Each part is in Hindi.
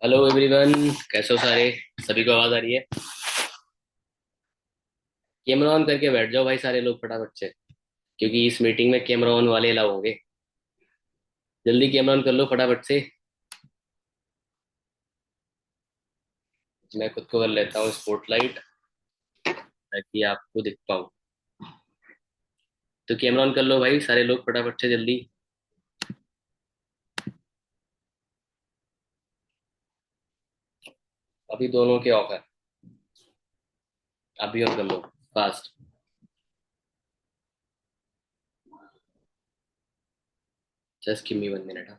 Hello everyone. कैसे हो सारे? सभी को आवाज आ रही है? कैमरा ऑन करके बैठ जाओ भाई सारे लोग फटाफट से, क्योंकि इस मीटिंग में कैमरा ऑन वाले अलाउ होंगे। जल्दी कैमरा ऑन कर लो फटाफट से। मैं खुद को कर लेता हूँ स्पॉटलाइट ताकि आपको दिख पाऊँ। तो कैमरा ऑन कर लो भाई सारे लोग फटाफट से जल्दी। अभी दोनों के ऑफ है। अभी ऑन कर लो fast. Just give me 1 minute.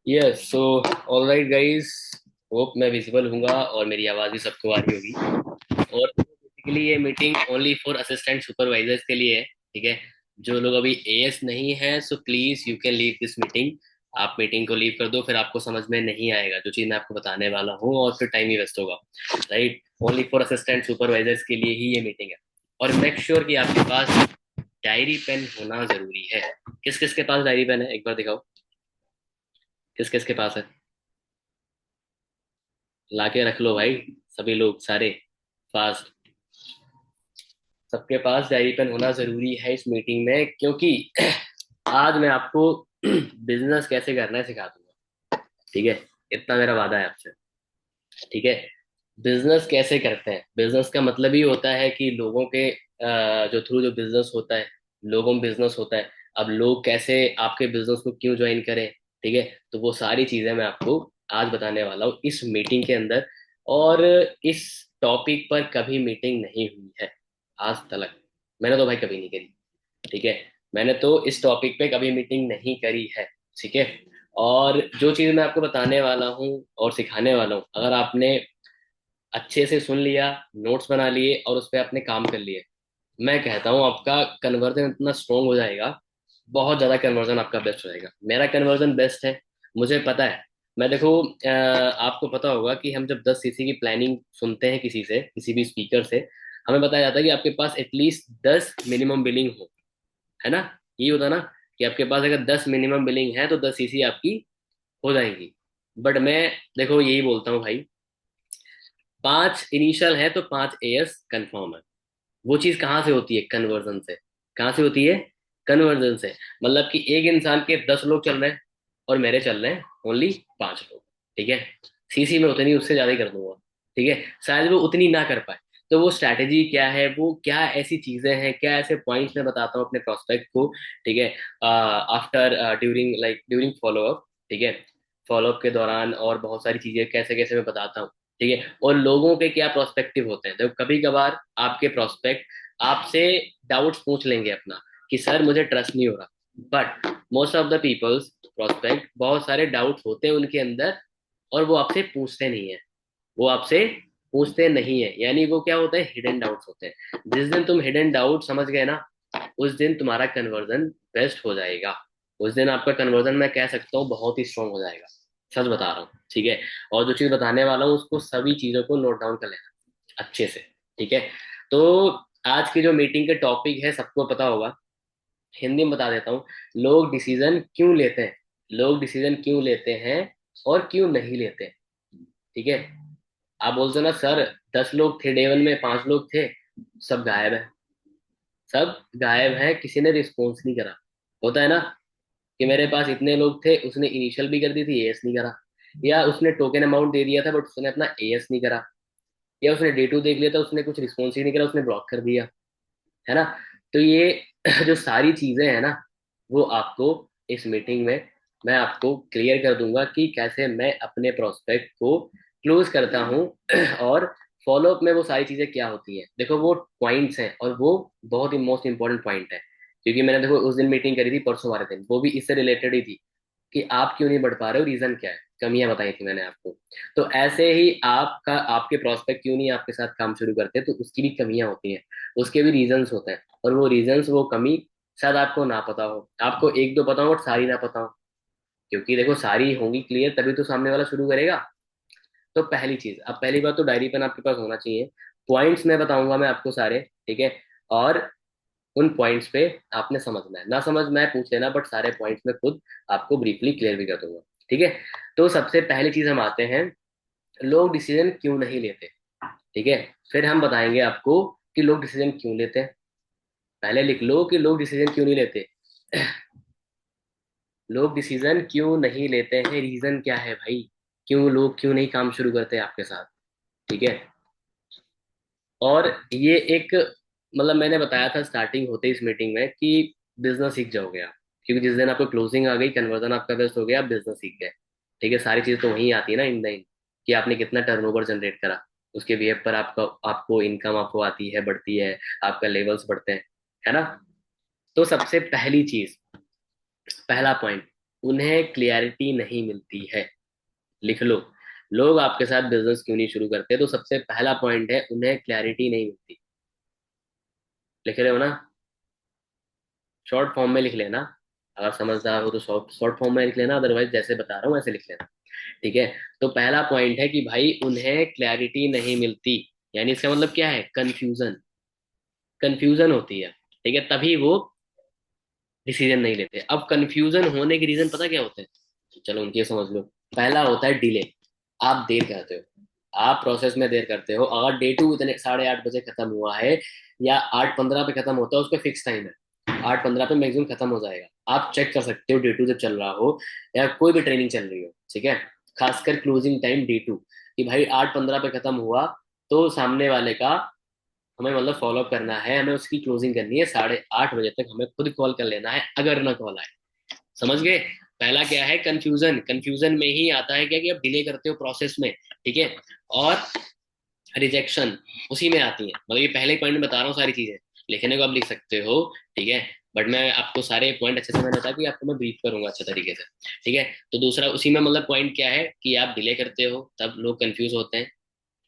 Yes so all right guys. Hope मैं विजिबल हूँगा और मेरी आवाज़ भी सबको आ रही होगी। और बेसिकली ये meeting only for assistant supervisors के लिए है, ठीक है। जो लोग अभी एएस नहीं है so please you can leave this meeting. आप मीटिंग को लीव कर दो, फिर आपको समझ में नहीं आएगा जो चीज़ मैं आपको बताने वाला हूँ, और फिर टाइम ही वेस्ट होगा। Right, only for assistant supervisors के लिए ही ये मीटिंग है। और मेक श्योर कि आपके पास डायरी पेन होना जरूरी है। किस किस के पास डायरी पेन है, एक बार दिखाओ। किस किस के पास है? लाके रख लो भाई। सभी लोग सारे फास्ट। सबके पास डायरी पेन होना जरूरी है इस मीटिंग में, क्योंकि आज मैं आपको बिजनेस कैसे करना है सिखा दूंगा, ठीक है। इतना मेरा वादा है आपसे, ठीक है। बिजनेस कैसे करते हैं, बिजनेस का मतलब ही होता है कि लोगों के जो थ्रू जो बिजनेस होता है, लोगों में बिजनेस होता है। अब लोग कैसे आपके बिजनेस को क्यों ज्वाइन करें, ठीक है। तो वो सारी चीजें मैं आपको आज बताने वाला हूँ इस मीटिंग के अंदर। और इस टॉपिक पर कभी मीटिंग नहीं हुई है आज तक। मैंने तो भाई कभी नहीं करी, ठीक है। मैंने तो इस टॉपिक पे कभी मीटिंग नहीं करी है, ठीक है। और जो चीज़ मैं आपको बताने वाला हूँ और सिखाने वाला हूँ, अगर आपने अच्छे से सुन लिया, नोट्स बना लिए और उस पर आपने काम कर लिए, मैं कहता हूँ आपका कन्वर्जन इतना स्ट्रोंग हो जाएगा। बहुत ज़्यादा कन्वर्जन आपका बेस्ट हो जाएगा। मेरा कन्वर्जन बेस्ट है, मुझे पता है। मैं देखो आपको पता होगा कि हम जब 10 सीसी की प्लानिंग सुनते हैं किसी से, किसी भी स्पीकर से, हमें बताया जाता है कि आपके पास एटलीस्ट 10 मिनिमम बिलिंग हो, है ना। ये होता ना कि आपके पास अगर 10 मिनिमम बिलिंग है तो 10 सीसी आपकी हो जाएंगी। बट मैं देखो यही बोलता हूँ भाई, 5 इनिशियल है तो 5 एयर्स कंफर्म है। वो चीज कहाँ से होती है? कन्वर्जन से। कहाँ से होती है? कन्वर्जन से। मतलब कि एक इंसान के 10 लोग चल रहे हैं, और मेरे चल रहे हैं ओनली 5 लोग। ठीक है, सीसी में उतनी, उससे ज्यादा ही कर दूंगा। ठीक है, शायद वो उतनी ना कर पाए। तो वो स्ट्रैटेजी क्या है, वो क्या ऐसी चीजें हैं, क्या ऐसे पॉइंट्स मैं बताता हूँ अपने प्रोस्पेक्ट को। ठीक है, आफ्टर ड्यूरिंग फॉलोअप। ठीक है, फॉलोअप के दौरान और बहुत सारी चीजें कैसे कैसे मैं बताता हूँ। ठीक है, और लोगों के क्या प्रोस्पेक्टिव होते हैं। तो कभी कभार आपके प्रोस्पेक्ट आपसे डाउट्स पूछ लेंगे अपना, कि सर मुझे ट्रस्ट नहीं हो रहा। But most of the peoples prospect, बहुत सारे डाउट्स होते हैं उनके अंदर, और वो आपसे पूछते नहीं है। वो आपसे पूछते नहीं है, यानी वो क्या होते हैं, हिडन डाउट्स होते हैं। जिस दिन तुम हिडन डाउट समझ गए ना, उस दिन तुम्हारा कन्वर्जन बेस्ट हो जाएगा। उस दिन आपका कन्वर्जन, मैं कह सकता हूँ, बहुत ही स्ट्रांग हो जाएगा। सच बता रहा हूँ। ठीक है, और जो चीज बताने वाला हूँ उसको, सभी चीजों को नोट डाउन कर लेना अच्छे से। ठीक है, तो आज की जो मीटिंग के टॉपिक है सबको पता होगा, हिंदी में बता देता हूँ। लोग डिसीजन क्यों लेते हैं, लोग डिसीजन क्यों लेते हैं और क्यों नहीं लेते। ठीक है, आप बोलते हो ना सर, 10 लोग थे डे 1 में, 5 लोग थे, सब गायब है। सब गायब है, किसी ने रिस्पॉन्स नहीं करा। होता है ना, कि मेरे पास इतने लोग थे, उसने इनिशियल भी कर दी थी, एएस नहीं करा। या उसने टोकन अमाउंट दे दिया था बट उसने अपना एएस नहीं करा। या उसने डे 2 देख लिया था, उसने कुछ रिस्पॉन्स ही नहीं करा, उसने ब्लॉक कर दिया। है ना। तो ये जो सारी चीजें हैं ना, वो आपको इस मीटिंग में मैं आपको क्लियर कर दूंगा कि कैसे मैं अपने प्रोस्पेक्ट को क्लोज करता हूँ। और फॉलोअप में वो सारी चीजें क्या होती हैं, देखो वो पॉइंट्स हैं, और वो बहुत ही मोस्ट इंपॉर्टेंट पॉइंट है। क्योंकि मैंने देखो उस दिन मीटिंग करी थी, परसों वाले दिन, वो भी इससे रिलेटेड ही थी, कि आप क्यों नहीं बढ़ पा रहे हो, रीजन क्या है, कमियां बताई थी मैंने आपको। तो ऐसे ही आपका, आपके प्रोस्पेक्ट क्यों नहीं आपके साथ काम शुरू करते, तो उसकी भी कमियां होती हैं, उसके भी रीजंस होते हैं। और वो रीजंस, वो कमी शायद आपको ना पता हो, आपको एक दो पता हो, बट सारी ना पता हो। क्योंकि देखो सारी होंगी क्लियर, तभी तो सामने वाला शुरू करेगा। तो पहली चीज, अब पहली बात तो डायरी पेन आपके पास होना चाहिए। पॉइंट्स मैं बताऊंगा मैं आपको सारे। ठीक है, और उन पॉइंट्स पे आपने समझना है, ना समझ मैं पूछ लेना, बट सारे पॉइंट्स में खुद आपको ब्रीफली क्लियर भी कर दूंगा। ठीक है, तो सबसे पहली चीज हम आते हैं, लोग डिसीजन क्यों नहीं लेते। ठीक है, फिर हम बताएंगे आपको कि लोग डिसीजन क्यों लेते हैं। पहले लिख लो कि लोग डिसीजन क्यों नहीं लेते। लोग डिसीजन क्यों नहीं लेते हैं, रीजन क्या है भाई, क्यों लोग क्यों नहीं काम शुरू करते आपके साथ। ठीक है, और ये एक, मतलब मैंने बताया था स्टार्टिंग होते इस मीटिंग में, कि बिजनेस सीख जाओगे आप। क्योंकि जिस दिन आपको क्लोजिंग आ गई, कन्वर्जन आपका बेस्ट हो गया, आप बिजनेस सीख गए। ठीक है, सारी चीज तो वहीं आती है ना, इन द कि आपने कितना टर्नओवर जनरेट करा, उसके बिहेव पर आपका, आपको इनकम आपको आती है, बढ़ती है, आपका लेवल्स बढ़ते हैं। है ना। तो सबसे पहली चीज, पहला पॉइंट, उन्हें क्लियरिटी नहीं मिलती है। लिख लो, लोग आपके साथ बिजनेस क्यों नहीं शुरू करते, तो सबसे पहला पॉइंट है, उन्हें क्लैरिटी नहीं मिलती। लिख रहे हो ना, शॉर्ट फॉर्म में लिख लेना। अगर समझदार हो तो शॉर्ट शॉर्ट फॉर्म में लिख लेना, अदरवाइज जैसे बता रहा हूँ वैसे लिख लेना। ठीक है, तो पहला पॉइंट है कि भाई उन्हें क्लैरिटी नहीं मिलती, यानी इसका मतलब क्या है, कंफ्यूजन, कंफ्यूजन होती है। ठीक है, तभी वो डिसीजन नहीं लेते। अब कंफ्यूजन होने के रीजन पता क्या होते हैं, चलो उनकी समझ लो। पहला होता है डिले, आप देर करते हो, आप प्रोसेस में देर करते हो। अगर डे 2 इतने 8:30 बजे खत्म हुआ है, या 8:15 पे खत्म होता है, उसका फिक्स टाइम है, 8:15 पे मैक्सिमम खत्म हो जाएगा। आप चेक कर सकते हो डे 2 जब चल रहा हो, या कोई भी ट्रेनिंग चल रही हो। ठीक है, खासकर क्लोजिंग टाइम डे 2, कि भाई 8:15 पे खत्म हुआ, तो सामने वाले का हमें मतलब फॉलोअप करना है, हमें उसकी क्लोजिंग करनी है 8:30 बजे तक, हमें खुद कॉल कर लेना है अगर ना कॉल आए। समझ गए। पहला क्या है, कंफ्यूजन, कंफ्यूजन में ही आता है क्या, कि आप डिले करते हो प्रोसेस में। ठीक है, और रिजेक्शन उसी में आती है। मतलब ये पहले पॉइंट में बता रहा हूँ, सारी चीजें लिखने को आप लिख सकते हो। ठीक है, बट मैं आपको सारे पॉइंट अच्छे से, मैंने बताया कि आपको मैं ब्रीफ करूंगा अच्छे तरीके से। ठीक है, तो दूसरा उसी में मतलब पॉइंट क्या है, कि आप डिले करते हो तब लोग कंफ्यूज होते हैं।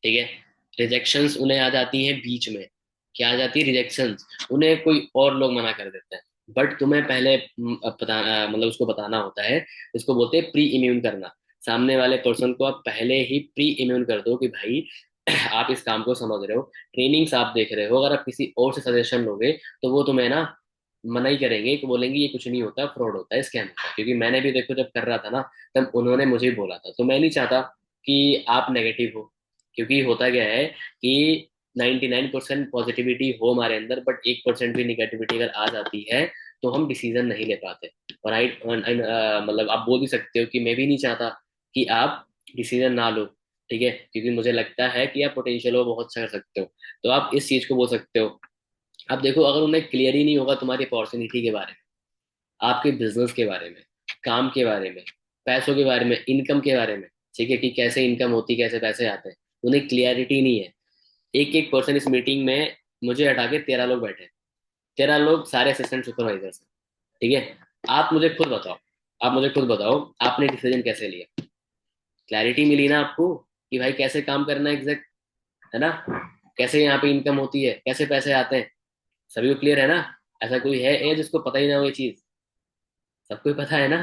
ठीक है, रिजेक्शंस उन्हें आ जाती हैं बीच में। क्या आ जाती है, रिजेक्शंस, उन्हें कोई और लोग मना कर देते हैं। बट तुम्हें पहले मतलब उसको बताना होता है, इसको बोलते हैं प्री इम्यून करना। सामने वाले पर्सन को आप पहले ही प्री इम्यून कर दो, कि भाई आप इस काम को समझ रहे हो, ट्रेनिंग्स आप देख रहे हो, अगर आप किसी और से सजेशन लोगे, तो वो तुम्हें ना मना ही करेंगे, कि बोलेंगे ये कुछ नहीं होता, फ्रॉड होता है, स्कैम होता है। क्योंकि मैंने भी देखो जब कर रहा था ना, तब उन्होंने मुझे ही बोला था। तो मैं नहीं चाहता कि आप नेगेटिव हो। क्योंकि होता क्या है कि 99% पॉजिटिविटी हो हमारे अंदर, बट 1% भी निगेटिविटी अगर आ जाती है, तो हम डिसीजन नहीं ले पाते। और आई मतलब आप बोल भी सकते हो कि मैं भी नहीं चाहता कि आप डिसीजन ना लो, ठीक है, क्योंकि मुझे लगता है कि आप पोटेंशियल वो बहुत अच्छा कर सकते हो। तो आप इस चीज को बोल सकते हो। अब देखो, अगर उन्हें क्लियर ही नहीं होगा तुम्हारी अपॉर्चुनिटी के बारे में, आपके बिजनेस के बारे में, काम के बारे में, पैसों के बारे में, इनकम के बारे में, ठीक है, कि कैसे इनकम होती, कैसे पैसे आते हैं, उन्हें क्लियरिटी नहीं है। एक एक पर्सन इस मीटिंग में, मुझे हटा के 13 लोग बैठे हैं, 13 लोग सारे असिस्टेंट सुपरवाइजर हैं, ठीक है। आप मुझे खुद बताओ, आप मुझे खुद बताओ, आपने डिसीजन कैसे लिया? क्लैरिटी मिली ना आपको कि भाई कैसे काम करना है एग्जैक्ट, है ना, कैसे यहाँ पे इनकम होती है, कैसे पैसे आते हैं, सभी को क्लियर है ना? ऐसा कोई है जिसको पता ही ना हो ये चीज? सबको ही पता है ना,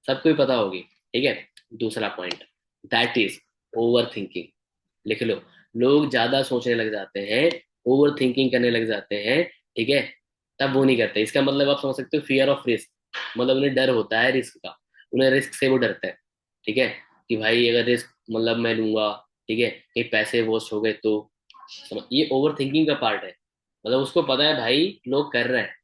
सबको ही पता होगी, ठीक है। दूसरा point, that is over thinking. लिख लो। लोग ज्यादा सोचने लग जाते हैं, ओवर थिंकिंग करने लग जाते हैं, ठीक है, तब वो नहीं करते। इसका मतलब आप समझ सकते हो, फियर ऑफ रिस्क, मतलब उन्हें डर होता है रिस्क का, उन्हें रिस्क से वो डरते हैं, ठीक है, कि भाई अगर रिस्क मतलब मैं लूंगा, ठीक है, कहीं पैसे वॉश हो गए तो, ये ओवर थिंकिंग का पार्ट है। मतलब उसको पता है भाई लोग कर रहे हैं,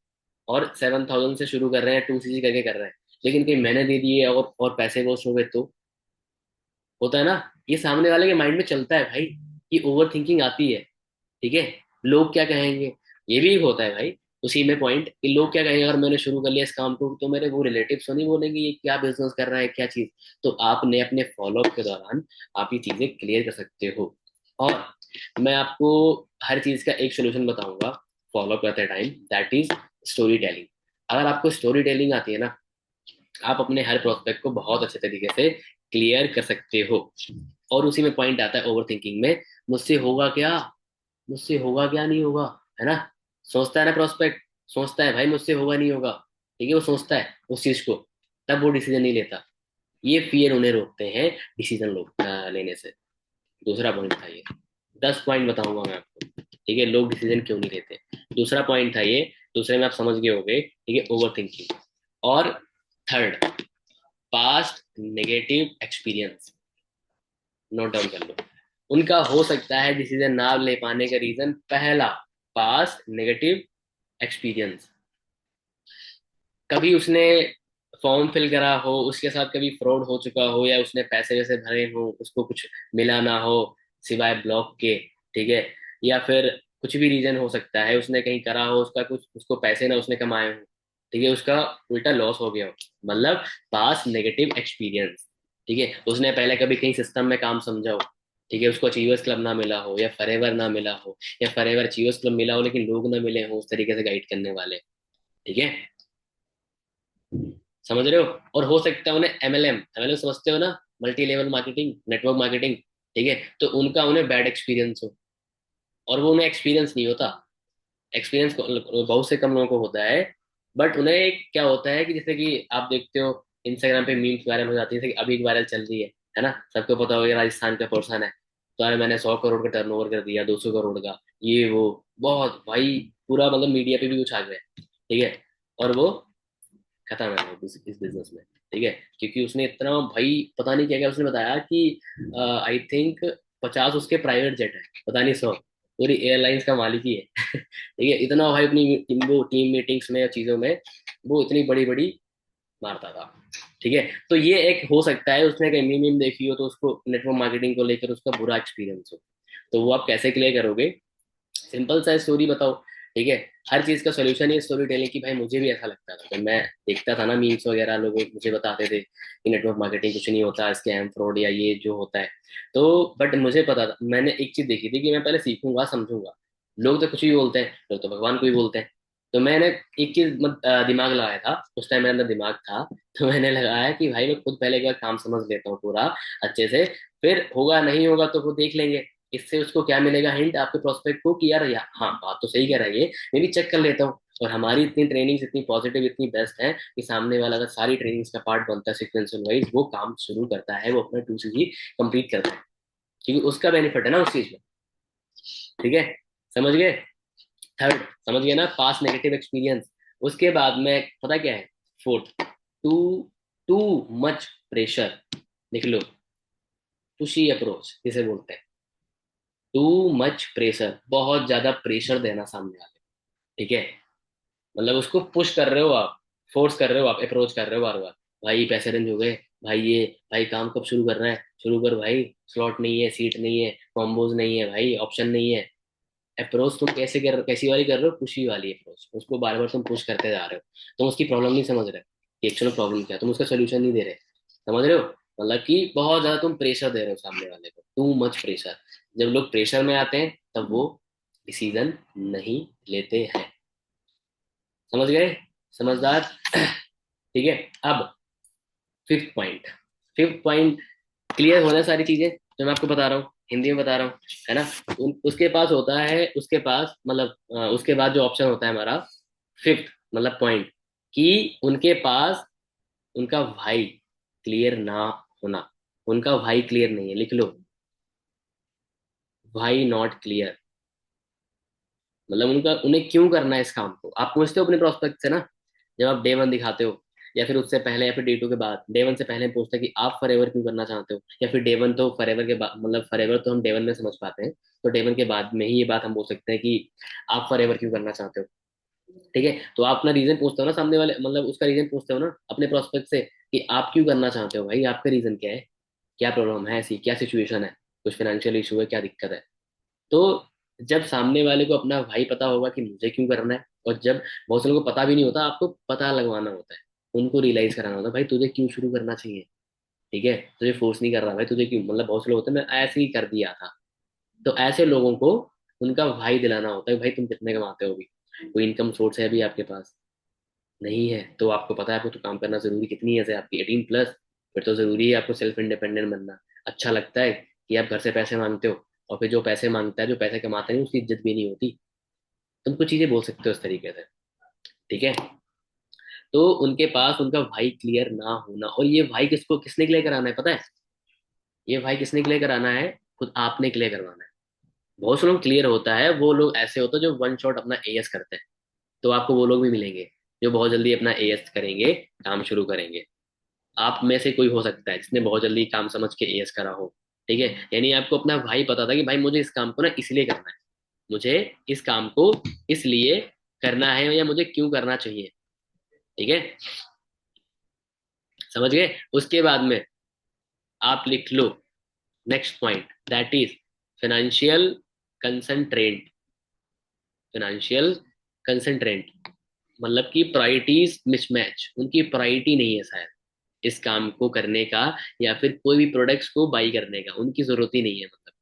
और 7,000 से शुरू कर रहे हैं, 2cc करके कर रहे हैं, लेकिन कहीं मैंने दे दिए और पैसे वॉश हो गए तो, होता है ना, ये सामने वाले के माइंड में चलता है भाई, कि ओवर थिंकिंग आती है, ठीक है। लोग क्या कहेंगे, ये भी होता है भाई। उसी में पॉइंट, कि लोग क्या कहेंगे अगर मैंने शुरू कर लिया इस काम को, तो मेरे वो रिलेटिव्स तो नहीं बोलेंगे ये क्या बिजनेस कर रहा है, क्या चीज। तो आपने अपने फॉलोअप के दौरान आप ये चीजें क्लियर कर सकते हो। और मैं आपको हर चीज का एक सोल्यूशन बताऊंगा फॉलोअप करते time, that is story telling. अगर आपको स्टोरी टेलिंग आती है ना, आप अपने हर प्रोस्पेक्ट को बहुत अच्छे तरीके से क्लियर कर सकते हो। और उसी में पॉइंट आता है ओवर थिंकिंग में, मुझसे होगा क्या, मुझसे होगा क्या, नहीं होगा, है ना, सोचता है ना प्रोस्पेक्ट, सोचता है भाई मुझसे होगा नहीं होगा, ठीक है, वो सोचता है उस चीज को, तब वो डिसीजन नहीं लेता। ये फियर उन्हें रोकते हैं डिसीजन लेने से। दूसरा पॉइंट था ये, 10 पॉइंट बताऊंगा मैं आपको, ठीक है, लोग डिसीजन क्यों नहीं लेते। दूसरा पॉइंट था ये, दूसरे में आप समझ गए होगे, ठीक है, ओवर थिंकिंग। और third, past negative experience, note down कर लो। उनका हो सकता है डिसीजन ना ले पाने का रीजन, पहला, पास्ट नेगेटिव एक्सपीरियंस। कभी उसने फॉर्म फिल करा हो, उसके साथ कभी फ्रॉड हो चुका हो, या उसने पैसे वैसे भरे हो, उसको कुछ मिला ना हो सिवाय ब्लॉक के, ठीक है, या फिर कुछ भी रीजन हो सकता है, उसने कहीं करा हो, उसका कुछ, उसको पैसे ना उसने कमाए हो, ठीक है, उसका उल्टा लॉस हो गया हो, मतलब पास नेगेटिव एक्सपीरियंस, ठीक है। उसने पहले कभी कहीं सिस्टम में काम समझा हो, ठीक है, उसको अचीवर्स क्लब ना मिला हो, या फॉरएवर ना मिला हो, या फॉरएवर अचीवर्स क्लब मिला हो लेकिन लोग ना मिले हो उस तरीके से गाइड करने वाले, ठीक है, समझ रहे हो। और हो सकता है उन्हें एमएलएम, एमएलएम समझते हो ना, multi level marketing, network marketing, ठीक है, तो उनका उन्हें बैड एक्सपीरियंस हो, और वो उन्हें एक्सपीरियंस नहीं होता। एक्सपीरियंस बहुत से कम लोगों को होता है, बट उन्हें क्या होता है कि जैसे कि आप देखते हो इंस्टाग्राम पे मीम्स वायरल हो जाती है, जैसे कि अभी एक वायरल चल रही है ना, सबको पता होगा राजस्थान का पर्सन है, तो अरे मैंने 100 करोड़ का टर्नओवर कर दिया, 200 करोड़ का, ये वो, बहुत भाई, पूरा मतलब मीडिया पे भी कुछ आ गया है, ठीक है, और वो खत्म है वो इस बिजनेस में, ठीक है, क्योंकि उसने इतना भाई, पता नहीं क्या क्या उसने बताया कि आई थिंक 50 उसके प्राइवेट जेट है, पता नहीं 100, पूरी एयरलाइंस का मालिक ही है ठीक है, इतना भाई अपनी वो टीम मीटिंग्स में, चीजों में वो इतनी बड़ी बड़ी मारता था, ठीक है। तो ये एक हो सकता है उसने कहीं मीम देखी हो, तो उसको नेटवर्क मार्केटिंग को लेकर उसका बुरा एक्सपीरियंस हो, तो वो आप कैसे क्लियर करोगे? सिंपल सा स्टोरी बताओ, ठीक है। हर चीज का सोल्यूशन है स्टोरी टेलिंग की। भाई मुझे भी ऐसा लगता था जब मैं देखता था ना मीम्स वगैरह, लोग मुझे बताते थे कि नेटवर्क मार्केटिंग कुछ नहीं होता, स्कैम फ्रॉड या ये जो होता है, तो बट मुझे पता था, मैंने एक चीज देखी थी कि मैं पहले सीखूंगा समझूंगा। लोग तो कुछ भी बोलते हैं, लोग तो भगवान को भी बोलते हैं, तो मैंने एक चीज दिमाग लगाया था, उस टाइम मेरे अंदर दिमाग था, तो मैंने लगाया कि भाई मैं खुद पहले एक बार काम समझ लेता हूँ पूरा अच्छे से, फिर होगा नहीं होगा तो वो देख लेंगे। इससे उसको क्या मिलेगा, हिंट आपके प्रोस्पेक्ट को कि यार हाँ बात तो सही कह रहा है ये, मैं भी चेक कर लेता हूँ। और हमारी इतनी ट्रेनिंग्स इतनी पॉजिटिव इतनी बेस्ट है कि सामने वाला अगर सारी ट्रेनिंग्स का पार्ट बनता है सिक्वेंशियल वाइज, वो काम शुरू करता है, वो अपना 2cc कंप्लीट करता है, क्योंकि उसका बेनिफिट है ना उस चीज में, ठीक है, समझ गए। थर्ड, समझ गए ना, पास्ट नेगेटिव एक्सपीरियंस। उसके बाद में पता क्या है, fourth, two too much pressure. लिख लो, पुशी अप्रोच जिसे बोलते हैं, टू मच प्रेशर, बहुत ज्यादा प्रेशर देना सामने वाले, ठीक है, मतलब उसको पुश कर रहे हो आप, फोर्स कर रहे हो आप, अप्रोच कर रहे हो बार बार। भाई पैसे अरेंज हो गए, भाई ये, भाई काम कब शुरू करना है, शुरू कर भाई, स्लॉट नहीं है, सीट नहीं है, कॉम्बोज नहीं है भाई, ऑप्शन नहीं है। अप्रोच तुम कैसी वाली कर रहे हो, पुशी वाली अप्रोच, उसको बार बार तुम पुश करते जा रहे हो। तुम उसकी प्रॉब्लम नहीं समझ रहे कि एक्चुअल प्रॉब्लम क्या है, तुम उसका सोल्यूशन नहीं दे रहे, समझ रहे हो। मतलब कि बहुत ज्यादा तुम प्रेशर दे रहे हो सामने वाले को, टू मच प्रेशर। जब लोग प्रेशर में आते हैं तब वो डिसीजन नहीं लेते हैं। समझ गए, समझदार। ठीक है। अब fifth point, fifth point clear होना सारी चीजें जो मैं आपको बता रहा हूँ, हिंदी में बता रहा हूँ, है ना। उसके पास होता है, उसके पास मतलब उसके बाद जो ऑप्शन होता है हमारा फिफ्थ मतलब पॉइंट, कि उनके पास उनका भाई क्लियर ना होना। उनका भाई क्लियर नहीं है, लिख लो, भाई नॉट क्लियर। मतलब उनका, उन्हें क्यों करना है इस काम को, आप पूछते हो अपने प्रोस्पेक्ट से ना, जब आप डे वन दिखाते हो, या फिर उससे पहले, या फिर डे टू के बाद। डे वन से पहले पूछते हैं कि आप फॉरएवर क्यों करना चाहते हो, या फिर डे वन तो फॉरएवर के बाद, मतलब फॉरएवर तो हम डे वन में समझ पाते हैं, तो डे वन के बाद में ही ये बात हम बोल सकते हैं कि आप फॉरएवर क्यों करना चाहते हो। ठीक है, तो आप अपना रीजन पूछते हो ना सामने वाले, मतलब उसका रीजन पूछते हो ना अपने प्रोस्पेक्ट से, कि आप क्यों करना चाहते हो भाई, आपका रीजन क्या है, क्या प्रॉब्लम है, ऐसी क्या सिचुएशन है, कुछ फाइनेंशियल इशू है, क्या दिक्कत है। तो जब सामने वाले को अपना भाई पता होगा कि मुझे क्यों करना है, और जब बहुत से लोगों को पता भी नहीं होता, आपको पता लगवाना होता है, उनको रियलाइज कराना होता है भाई तुझे क्यों शुरू करना चाहिए। ठीक है, तुझे फोर्स नहीं कर रहा भाई, तुझे क्यों, मतलब बहुत से लोग होते हैं मैं ऐसे ही कर दिया था। तो ऐसे लोगों को उनका भाई दिलाना होता है, भाई तुम कितने कमाते हो अभी, कोई इनकम सोर्स है अभी आपके पास, नहीं है तो आपको पता है आपको तो काम करना जरूरी, कितनी एज है आपकी 18+, फिर तो जरूरी है आपको सेल्फ इंडिपेंडेंट बनना। अच्छा लगता है कि आप घर से पैसे मांगते हो, और फिर जो पैसे मांगता है, जो पैसे कमाता नहीं, उसकी इज्जत भी नहीं होती। तुम कुछ चीजें बोल सकते हो इस तरीके से। ठीक है, तो उनके पास उनका भाई क्लियर ना होना, और ये भाई किसको, किसने क्लियर कराना है पता है, ये भाई किसने क्लियर कराना है, खुद आपने क्लियर करवाना है। बहुत से लोग क्लियर होता है, वो लोग ऐसे होते हैं जो वन शॉट अपना एएस करते हैं, तो आपको वो लोग भी मिलेंगे जो बहुत जल्दी अपना एएस करेंगे, काम शुरू करेंगे। आप में से कोई हो सकता है जिसने बहुत जल्दी काम समझ के एएस करा हो। ठीक है, यानी आपको अपना भाई पता था कि भाई मुझे इस काम को ना इसलिए करना है, मुझे इस काम को इसलिए करना है, या मुझे क्यों करना चाहिए। ठीक है, समझ गए। उसके बाद में आप लिख लो next point, that is financial constraint. Financial constraint मतलब कि प्रायोरिटीज मिसमैच, उनकी प्रायोरिटी नहीं है शायद इस काम को करने का, या फिर कोई भी प्रोडक्ट्स को बाई करने का उनकी जरूरत ही नहीं है, मतलब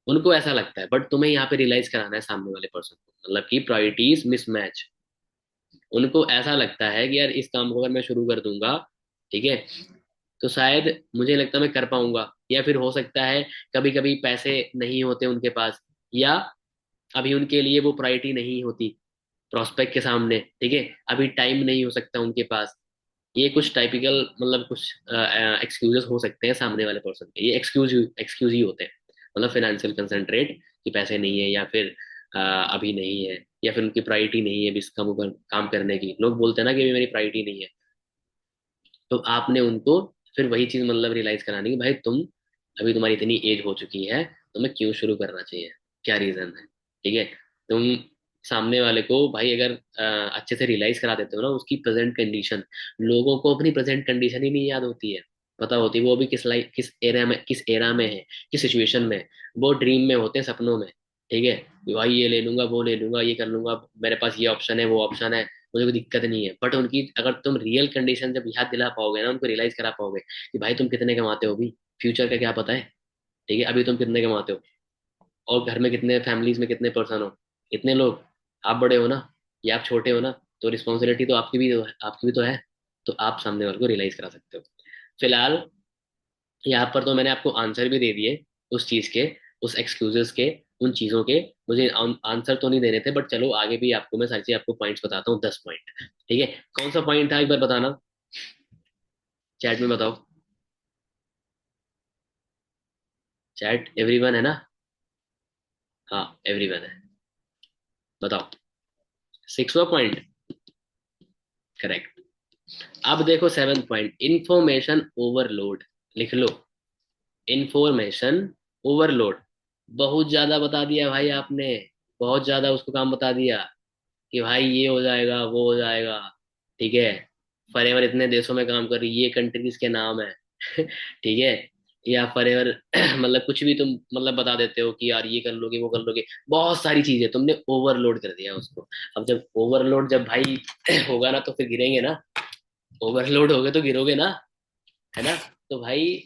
उनको ऐसा लगता है। बट तुम्हें यहाँ पे रियलाइज कराना है सामने वाले पर्सन को, मतलब कि प्रायोरिटीज मिसमैच। उनको ऐसा लगता है कि यार इस काम को अगर मैं शुरू कर दूंगा, ठीक है, तो शायद मुझे लगता है मैं कर पाऊंगा, या फिर हो सकता है कभी कभी पैसे नहीं होते उनके पास, या अभी उनके लिए वो प्रायोरिटी नहीं होती प्रोस्पेक्ट के सामने। ठीक है, अभी टाइम नहीं हो सकता उनके पास। ये कुछ टाइपिकल मतलब कुछ एक्सक्यूजेस हो सकते हैं सामने वाले पर्सन के, ये एक्सक्यूज एक्सक्यूज ही होते हैं। मतलब फाइनेंशियल कंसंट्रेट, कि पैसे नहीं है, या फिर अभी नहीं है, या फिर उनकी प्रायोरिटी नहीं है इस काम करने की। लोग बोलते हैं ना कि अभी मेरी प्रायोरिटी नहीं है, तो आपने उनको फिर वही चीज मतलब रियलाइज करानी कि भाई तुम, अभी तुम्हारी इतनी एज हो चुकी है, तुम्हें क्यों शुरू करना चाहिए, क्या रीजन है। ठीक है, तुम सामने वाले को भाई अगर अच्छे से रियलाइज करा देते हो ना उसकी प्रेजेंट कंडीशन। लोगों को अपनी प्रेजेंट कंडीशन ही नहीं याद होती है, पता होती है वो अभी किस लाइफ, किस एरा में है, किस सिचुएशन में है। वो ड्रीम में होते हैं, सपनों में। ठीक है, कि भाई ये ले लूंगा, वो ले लूंगा, ये कर लूंगा, मेरे पास ये ऑप्शन है, वो ऑप्शन है, मुझे कोई दिक्कत नहीं है। बट उनकी अगर तुम रियल कंडीशन जब याद दिला पाओगे ना, उनको रियलाइज करा पाओगे कि भाई तुम कितने कमाते हो अभी, फ्यूचर का क्या पता है। ठीक है, अभी तुम कितने कमाते हो, और घर में कितने, फैमिलीज में कितने पर्सन हो, इतने लोग, आप बड़े हो ना, या आप छोटे हो ना, तो रिस्पॉन्सिबिलिटी तो आपकी भी तो है। तो आप सामने वाले को रियलाइज करा सकते हो। फिलहाल यहाँ पर तो मैंने आपको आंसर भी दे दिए उस चीज के, उस एक्सक्यूजेस के, उन चीजों के। मुझे आंसर तो नहीं देने थे, बट चलो आगे भी आपको मैं सारी चीज, आपको पॉइंट्स बताता हूँ, 10 पॉइंट। ठीक है, कौन सा पॉइंट था एक बार बताना, चैट में बताओ। चैट एवरीवन है ना, हाँ एवरीवन है, बताओ। सिक्सवा पॉइंट, करेक्ट। अब देखो सेवन पॉइंट, इंफॉर्मेशन ओवरलोड, लिख लो, इंफॉर्मेशन ओवरलोड। बहुत ज्यादा बता दिया भाई आपने, बहुत ज्यादा उसको काम बता दिया। कि भाई ये हो जाएगा वो हो जाएगा, ठीक है, फॉरेवर इतने देशों में काम कर रही है, ये कंट्रीज के नाम है ठीक है, या फॉरेवर मतलब कुछ भी तुम मतलब बता देते हो कि यार ये कर लोगे वो कर लोगे, बहुत सारी चीजें तुमने ओवरलोड कर दिया उसको। अब जब ओवरलोड जब भाई होगा ना तो फिर गिरेंगे ना, ओवरलोड हो गए तो गिरोगे ना, है ना। तो भाई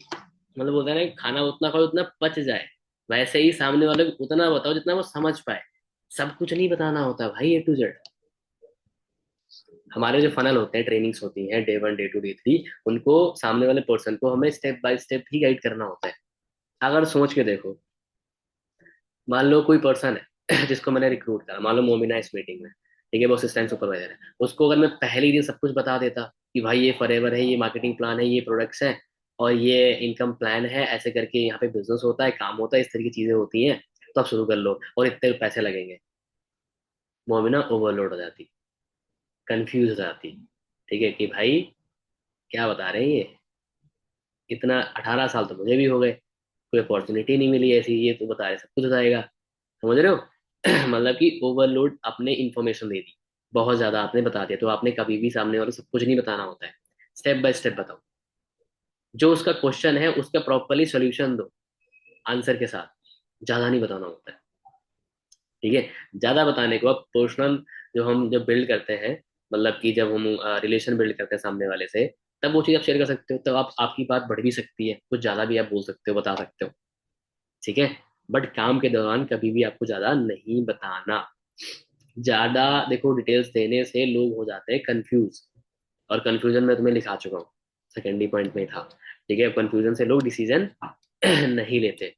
मतलब बोलते हैं ना कि खाना उतना खाओ उतना पच जाए, वैसे ही सामने वाले को उतना बताओ जितना वो समझ पाए। सब कुछ नहीं बताना होता भाई, A to Z। हमारे जो फनल होते हैं, ट्रेनिंग्स होती हैं Day 1 Day 2 Day 3, उनको सामने वाले पर्सन को हमें step by step he guide करना होता है। अगर सोच के देखो, मान लो कोई पर्सन है जिसको मैंने रिक्रूट करा, मान लो मोमिना इस मीटिंग में, ठीक है, वो असिस्टेंट सुपरवाइजर है। उसको अगर मैं पहले ही दिन सब कुछ बता देता कि भाई ये फॉरएवर है, ये मार्केटिंग प्लान है, ये प्रोडक्ट्स हैं, और ये इनकम प्लान है, ऐसे करके यहाँ पे बिजनेस होता है, काम होता है, इस तरह की चीजें होती हैं, तो आप शुरू कर लो और इतने पैसे लगेंगे, मोमिना ओवरलोड हो जाती, कंफ्यूज हो जाती, ठीक है, कि भाई क्या बता रहे हैं ये, इतना 18 साल तो मुझे भी हो गए, कोई अपॉर्चुनिटी नहीं मिली ऐसी, ये तो बता रहे सब कुछ हो जाएगा, समझ रहे हो मतलब कि ओवरलोड, आपने इंफॉर्मेशन दे दी, बहुत ज्यादा आपने बता दिया, तो आपने कभी भी सामने वाले सब कुछ नहीं बताना होता है, स्टेप बाय स्टेप बताओ। जो उसका क्वेश्चन है उसका प्रॉपरली सोल्यूशन दो, आंसर के साथ, ज्यादा नहीं बताना होता है, ठीक है। ज्यादा बताने के बाद पर्सनल जो हम जब बिल्ड करते हैं, मतलब कि जब हम रिलेशन बिल्ड करते हैं सामने वाले से, तब वो चीज आप शेयर कर सकते हो, तब आप आपकी बात बढ़ भी सकती है, कुछ ज्यादा भी आप बोल सकते हो, बता सकते हो, ठीक है। बट काम के दौरान कभी भी आपको ज्यादा नहीं बताना। ज्यादा देखो डिटेल्स देने से लोग हो जाते हैं कंफ्यूज, और कंफ्यूजन में तुम्हें लिखा चुका हूँ, सेकेंडरी पॉइंट में था, ठीक है। कंफ्यूजन से लोग डिसीजन नहीं लेते।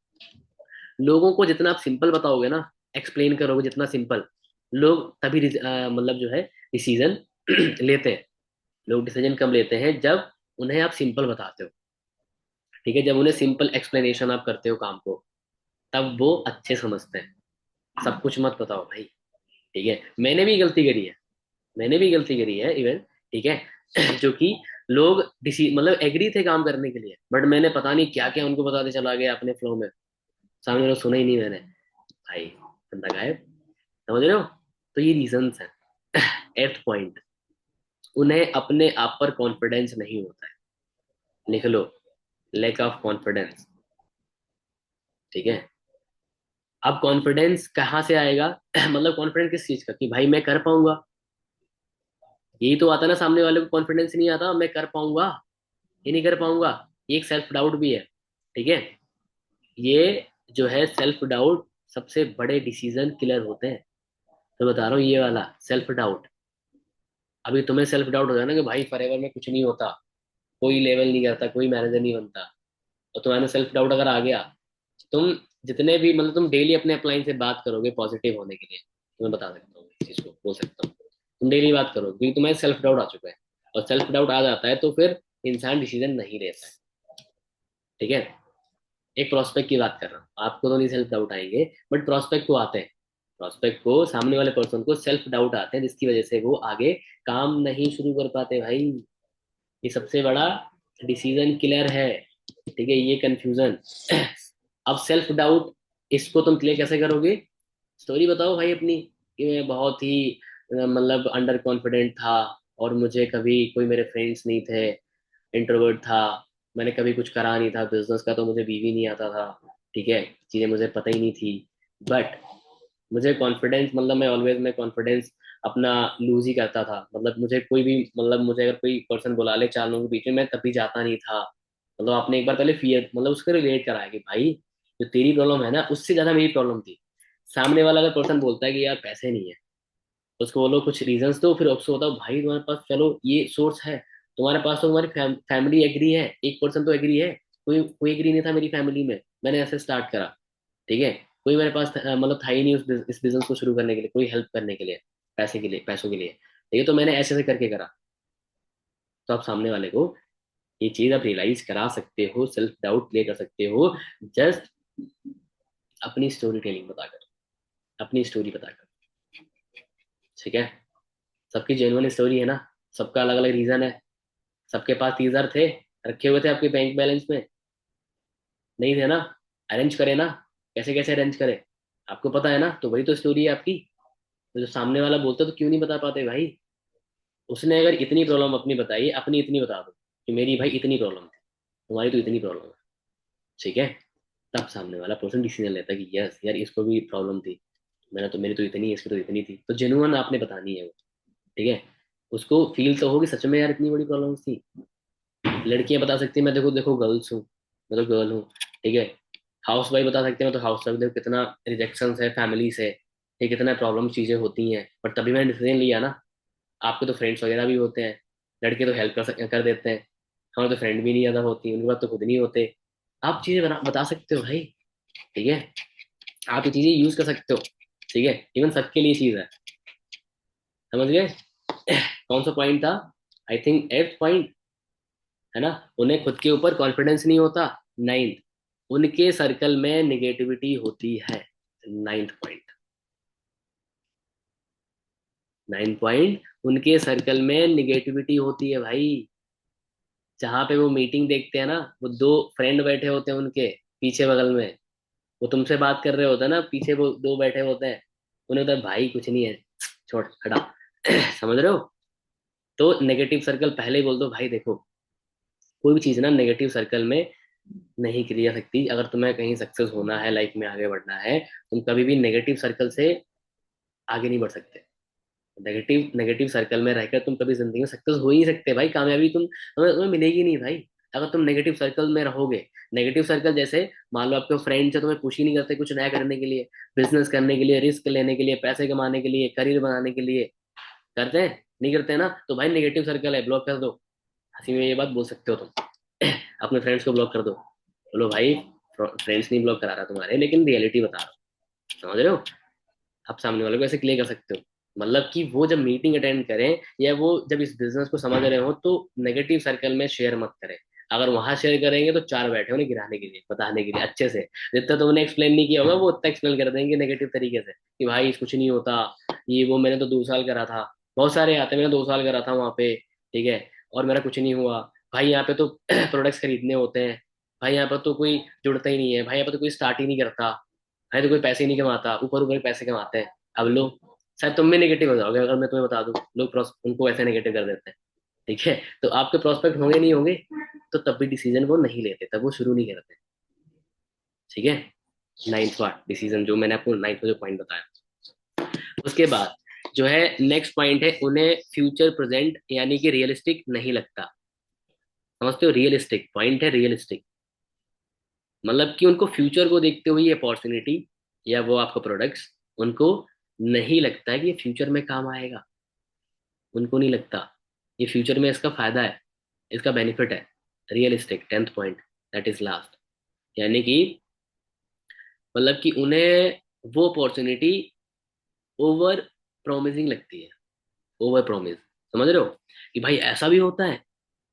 लोगों को जितना आप सिंपल बताओगे ना, एक्सप्लेन करोगे जितना सिंपल, लोग तभी मतलब जो है डिसीजन लेते हैं। लोग डिसीजन कब लेते हैं, जब उन्हें आप सिंपल बताते हो, ठीक है, जब उन्हें सिंपल एक्सप्लेनेशन आप करते हो काम को, तब वो अच्छे समझते हैं। सब कुछ मत बताओ भाई, ठीक है। मैंने भी गलती करी है, मैंने भी गलती करी है इवन, ठीक है जो कि लोग डिसी मतलब एग्री थे काम करने के लिए, बट मैंने पता नहीं क्या क्या उनको बताते चला गया अपने फ्लो में, सामने वाला सुना ही नहीं मैंने, भाई बंदा गायब, समझ रहे हो। तो ये रीजंस हैं। एट्थ पॉइंट, उन्हें अपने आप पर कॉन्फिडेंस नहीं होता है, लिख लो, लैक ऑफ कॉन्फिडेंस, ठीक है। अब कॉन्फिडेंस कहाँ से आएगा मतलब कॉन्फिडेंस किस चीज का, कि भाई मैं कर पाऊंगा, यही तो आता ना, सामने वाले को कॉन्फिडेंस नहीं आता मैं कर पाऊंगा, ये नहीं कर पाऊंगा, ये एक सेल्फ डाउट भी है, ठीक है। ये जो है सेल्फ डाउट सबसे बड़े डिसीजन किलर होते हैं। तो बता रहा हूँ ये वाला सेल्फ डाउट, अभी तुम्हें सेल्फ डाउट हो जाए ना कि भाई फॉरएवर में कुछ नहीं होता, कोई लेवल नहीं करता, कोई मैनेजर नहीं बनता, और तुम्हारे सेल्फ डाउट अगर आ गया, तुम जितने भी मतलब तुम डेली अपने अपलाइन से बात करोगे पॉजिटिव होने के लिए, तुम्हें बता सकता हूँ इस चीज को, बोल सकता हूँ, तुम डेली बात करोगे क्योंकि तुम्हें सेल्फ डाउट आ चुका है, और सेल्फ डाउट आ जाता है तो फिर इंसान डिसीजन नहीं लेता है, ठीक है। एक प्रोस्पेक्ट की बात कर रहा हूँ, आपको तो नहीं सेल्फ डाउट आएंगे, बट प्रोस्पेक्ट को आते हैं, प्रोस्पेक्ट को, सामने वाले पर्सन को सेल्फ डाउट आते हैं, जिसकी वजह से वो आगे काम नहीं शुरू कर पाते भाई। ये सबसे बड़ा डिसीजन किलर है, ठीक है, ये कंफ्यूजन। अब सेल्फ डाउट, इसको तुम क्लियर कैसे करोगे, स्टोरी बताओ भाई अपनी, कि मैं बहुत ही मतलब अंडर कॉन्फिडेंट था, और मुझे कभी कोई मेरे फ्रेंड्स नहीं थे, इंट्रोवर्ट था, मैंने कभी कुछ करा नहीं था बिजनेस का, तो मुझे बीवी नहीं आता था, ठीक है, चीजें मुझे पता ही नहीं थी, बट मुझे कॉन्फिडेंस मतलब मैं कॉन्फिडेंस अपना लूज ही करता था, मतलब मुझे कोई भी मतलब मुझे अगर कोई पर्सन बुला ले 4 लोगों के बीच में, मैं तभी जाता नहीं था। मतलब आपने एक बार पहले फियर मतलब उसको रिलेट कराया कि भाई जो तेरी प्रॉब्लम है ना, उससे ज्यादा मेरी प्रॉब्लम थी। सामने वाला अगर पर्सन बोलता है कि यार पैसे नहीं है, उसको बोलो कुछ रीजंस दो, फिर उसको बताओ भाई तुम्हारे पास चलो ये सोर्स है, तुम्हारे पास तो तुम्हारी फैमिली एग्री है, एक पर्सन तो एग्री है, कोई कोई एग्री नहीं था मेरी फैमिली में, मैंने ऐसे स्टार्ट करा, ठीक है। कोई मेरे पास मतलब था ही नहीं इस बिजनेस को शुरू करने के लिए, कोई हेल्प करने के लिए, पैसे के लिए, पैसों के लिए, ठीक है, तो मैंने ऐसे ऐसे करके करा। तो आप सामने वाले को ये चीज आप रियलाइज करा सकते हो, सेल्फ डाउट क्लियर कर सकते हो, जस्ट अपनी स्टोरी टेलिंग बताकर, अपनी स्टोरी बताकर, ठीक है। सबकी जेन्युइन स्टोरी है ना, सबका अलग अलग रीजन है, सबके पास टीजर थे, रखे हुए थे आपके बैंक बैलेंस में, नहीं थे ना, अरेंज करे ना, कैसे कैसे अरेंज करे, आपको पता है ना, तो वही तो स्टोरी है आपकी, तो जो सामने वाला बोलता है तो क्यों नहीं बता पाते भाई? उसने अगर इतनी प्रॉब्लम अपनी बताई, अपनी इतनी बता दो कि मेरी भाई इतनी प्रॉब्लम थी, तुम्हारी तो इतनी प्रॉब्लम है। ठीक है, तब सामने वाला पर्सन डिसीजन लेता है कि यस यार इसको भी प्रॉब्लम थी, मेरी तो इतनी है, इसकी तो इतनी थी, तो जेन्युइन आपने बतानी है वो। ठीक है, उसको फील तो होगी सच में यार इतनी बड़ी प्रॉब्लम थी। लड़कियां बता सकती है मैं देखो देखो गर्ल्स हूँ, मैं तो गर्ल हूँ। ठीक है, हाउस वाइफ बता सकते हैं मैं तो हाउस वाइफ, देखो कितना रिजेक्शन है फैमिली से, ठीक कितना प्रॉब्लम चीजें होती हैं, पर तभी मैंने डिसीजन लिया ना। आपके तो फ्रेंड्स वगैरह भी होते हैं, लड़के तो हेल्प कर देते हैं, हमारे तो फ्रेंड भी नहीं ज्यादा होती, उनके पास तो खुद नहीं होते। आप चीजें बता सकते हो भाई। ठीक है, आप ये चीजें यूज कर सकते हो। ठीक है, इवन सबके लिए चीज है। समझ गए? कौन सा पॉइंट था? आई थिंक एट्थ पॉइंट, है ना? उन्हें खुद के ऊपर कॉन्फिडेंस नहीं होता। नाइन्थ, उनके सर्कल में निगेटिविटी होती है। नाइन्थ पॉइंट, नाइन्थ पॉइंट, उनके सर्कल में निगेटिविटी होती है भाई। जहां पे वो मीटिंग देखते हैं ना, वो दो फ्रेंड बैठे होते हैं उनके पीछे बगल में, वो तुमसे बात कर रहे होते हैं ना, पीछे वो दो बैठे होते हैं, उन्हें होता है भाई कुछ नहीं है, छोड़ हटा। समझ रहे हो? तो नेगेटिव सर्कल पहले ही बोल दो भाई, देखो कोई भी चीज ना नेगेटिव सर्कल में नहीं करी जा सकती। अगर तुम्हें कहीं सक्सेस होना है, लाइफ में आगे बढ़ना है, तुम कभी भी नेगेटिव सर्कल से आगे नहीं बढ़ सकते। नेगेटिव नेगेटिव सर्कल में रहकर तुम कभी जिंदगी में सक्सेस हो ही नहीं सकते भाई, कामयाबी तुम्हें मिलेगी नहीं भाई। अगर तुम नेगेटिव सर्कल में रहोगे, नेगेटिव सर्कल जैसे मान लो आपके फ्रेंड्स है, तुम्हें पुश ही नहीं करते कुछ नया करने के लिए, बिजनेस करने के लिए, रिस्क लेने के लिए, पैसे कमाने के लिए, करियर बनाने के लिए। करते हैं? नहीं करते हैं ना, तो भाई नेगेटिव सर्कल है, ब्लॉक कर दो। हंसी में ये बात बोल सकते हो तुम। अपने फ्रेंड्स को ब्लॉक कर दो, बोलो भाई फ्रेंड्स नहीं ब्लॉक करा रहा तुम्हारे, लेकिन रियलिटी बता रहा हूँ। समझ रहे हो? आप सामने वाले को ऐसे क्लियर कर सकते हो। मतलब कि वो जब मीटिंग अटेंड करें या वो जब इस बिजनेस को समझ रहे हो, तो नेगेटिव सर्कल में शेयर मत करें। अगर वहां शेयर करेंगे तो चार बैठे उन्हें गिराने के लिए, बताने के लिए अच्छे से। जितना तुमने एक्सप्लेन नहीं किया होगा वो उतना एक्सप्लेन कर देंगे नेगेटिव तरीके से कि भाई कुछ नहीं होता, ये वो मैंने तो 2 साल करा था। बहुत सारे आते हैं, मैंने 2 साल करा था वहां पे। ठीक है, और मेरा कुछ नहीं हुआ। भाई यहाँ पे तो प्रोडक्ट्स खरीदने होते हैं, भाई यहाँ पर तो कोई जुड़ता ही नहीं है, भाई यहाँ पर तो कोई स्टार्ट ही नहीं करता, भाई तो कोई पैसे ही नहीं कमाता, ऊपर ऊपर पैसे कमाते हैं। अब लो, शायद तुम भी नेगेटिव हो जाओगे अगर मैं तुम्हें बता दूं, लोग उनको ऐसे नेगेटिव कर देते हैं। ठीक है, तो आपके प्रोस्पेक्ट होंगे नहीं होंगे, तो तब भी डिसीजन वो नहीं लेते, तब वो शुरू नहीं करते। ठीक है, नाइन्थ वार्ड डिसीजन जो मैंने आपको नाइन्थ में जो पॉइंट बताया। उसके बाद जो है नेक्स्ट पॉइंट है, उन्हें फ्यूचर प्रेजेंट यानी कि रियलिस्टिक नहीं लगता। समझते हो? रियलिस्टिक पॉइंट है, रियलिस्टिक मतलब कि उनको फ्यूचर को देखते हुए ये अपॉर्चुनिटी या वो आपका प्रोडक्ट्स, उनको नहीं लगता है कि ये फ्यूचर में काम आएगा। उनको नहीं लगता ये फ्यूचर में इसका फायदा है, इसका बेनिफिट है। Realistic, tenth point, that is last. यानी कि मतलब कि उन्हें वो अपॉर्चुनिटी ओवर प्रोमिसिंग लगती है। ओवर प्रोमिस, समझ रहे हो? कि भाई ऐसा भी होता है,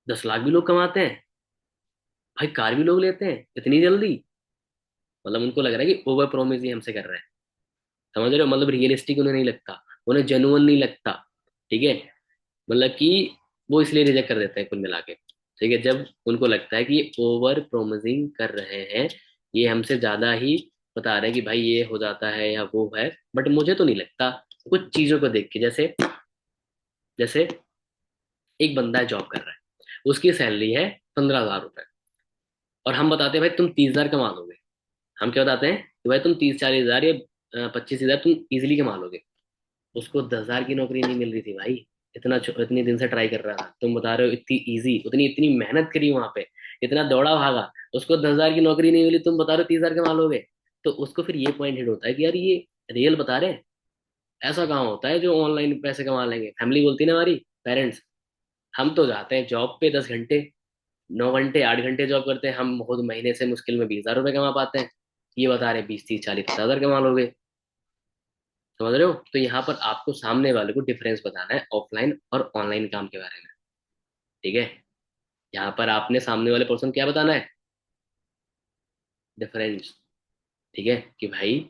10 लाख भी लोग कमाते हैं, भाई कार भी लोग लेते हैं इतनी जल्दी। मतलब उनको लग रहा है कि ओवर प्रोमिस ही हमसे कर रहे हैं। समझ रहे हो? मतलब रियलिस्टिक उन्हें नहीं लगता, उन्हें जेन्युइन नहीं लगता। ठीक है, मतलब कि वो इसलिए रिजेक्ट कर देते हैं कुल मिला के। ठीक है, जब उनको लगता है कि ये ओवर प्रोमिसिंग कर रहे हैं, ये हमसे ज्यादा ही बता रहे हैं कि भाई ये हो जाता है या वो है, बट मुझे तो नहीं लगता। कुछ चीजों को देख के, जैसे जैसे एक बंदा है जॉब कर रहा है, उसकी सैलरी है 15,000 रुपए, और हम बताते हैं भाई तुम 30,000 कमा लोगे। हम क्या बताते हैं कि भाई तुम 30-40 हजार या 25,000 तुम इजिली कमा लोगे। उसको 10,000 की नौकरी नहीं मिल रही थी भाई, इतनी दिन से ट्राई कर रहा था, तुम बता रहे हो इतनी इजी, उतनी इतनी मेहनत करी वहां पे, इतना दौड़ा भागा, उसको 10,000 की नौकरी नहीं मिली, तुम बता रहे हो 30,000 कमा लोगे। तो उसको फिर ये पॉइंट हिट होता है कि यार ये रियल बता रहे हैं। ऐसा कहाँ होता है जो ऑनलाइन पैसे कमा लेंगे? फैमिली बोलती है ना हमारी, पेरेंट्स, हम तो जाते हैं जॉब पे 10 घंटे, 9 घंटे 8 घंटे जॉब करते हैं, हम खुद महीने से मुश्किल में 20,000 रुपये कमा पाते हैं। ये बता रहे 20 30 40 50 हजार कमा लोगे। समझ रहे हो? तो यहाँ पर आपको सामने वाले को डिफरेंस बताना है ऑफलाइन और ऑनलाइन काम के बारे में। ठीक है, यहाँ पर आपने सामने वाले पर्सन क्या बताना है? डिफरेंस। ठीक है, कि भाई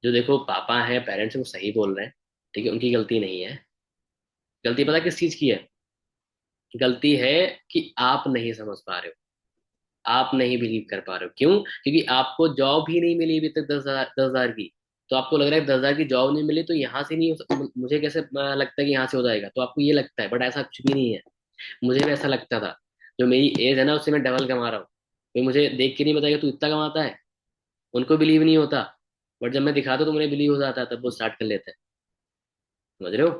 जो देखो पापा हैं, पेरेंट्स हैं, वो सही बोल रहे हैं। ठीक है, उनकी गलती नहीं है। गलती पता किस चीज की है? गलती है कि आप नहीं समझ पा रहे हो, आप नहीं बिलीव कर पा रहे हो। क्यों? क्योंकि आपको जॉब ही नहीं मिली अभी तक 10,000 10,000 की। तो आपको लग रहा है 10,000 की जॉब नहीं मिली तो यहाँ से नहीं मुझे कैसे लगता है कि यहाँ से हो जाएगा, तो आपको ये लगता है, बट ऐसा कुछ भी नहीं है। मुझे भी ऐसा लगता था, जो मेरी एज है ना उससे मैं डबल कमा रहा हूँ। कोई मुझे देख के नहीं बताएगा तू इतना कमाता है, उनको बिलीव नहीं होता, बट जब मैं दिखाता तो मुझे बिलीव हो जाता है, तब वो स्टार्ट कर लेते हैं। समझ रहे हो?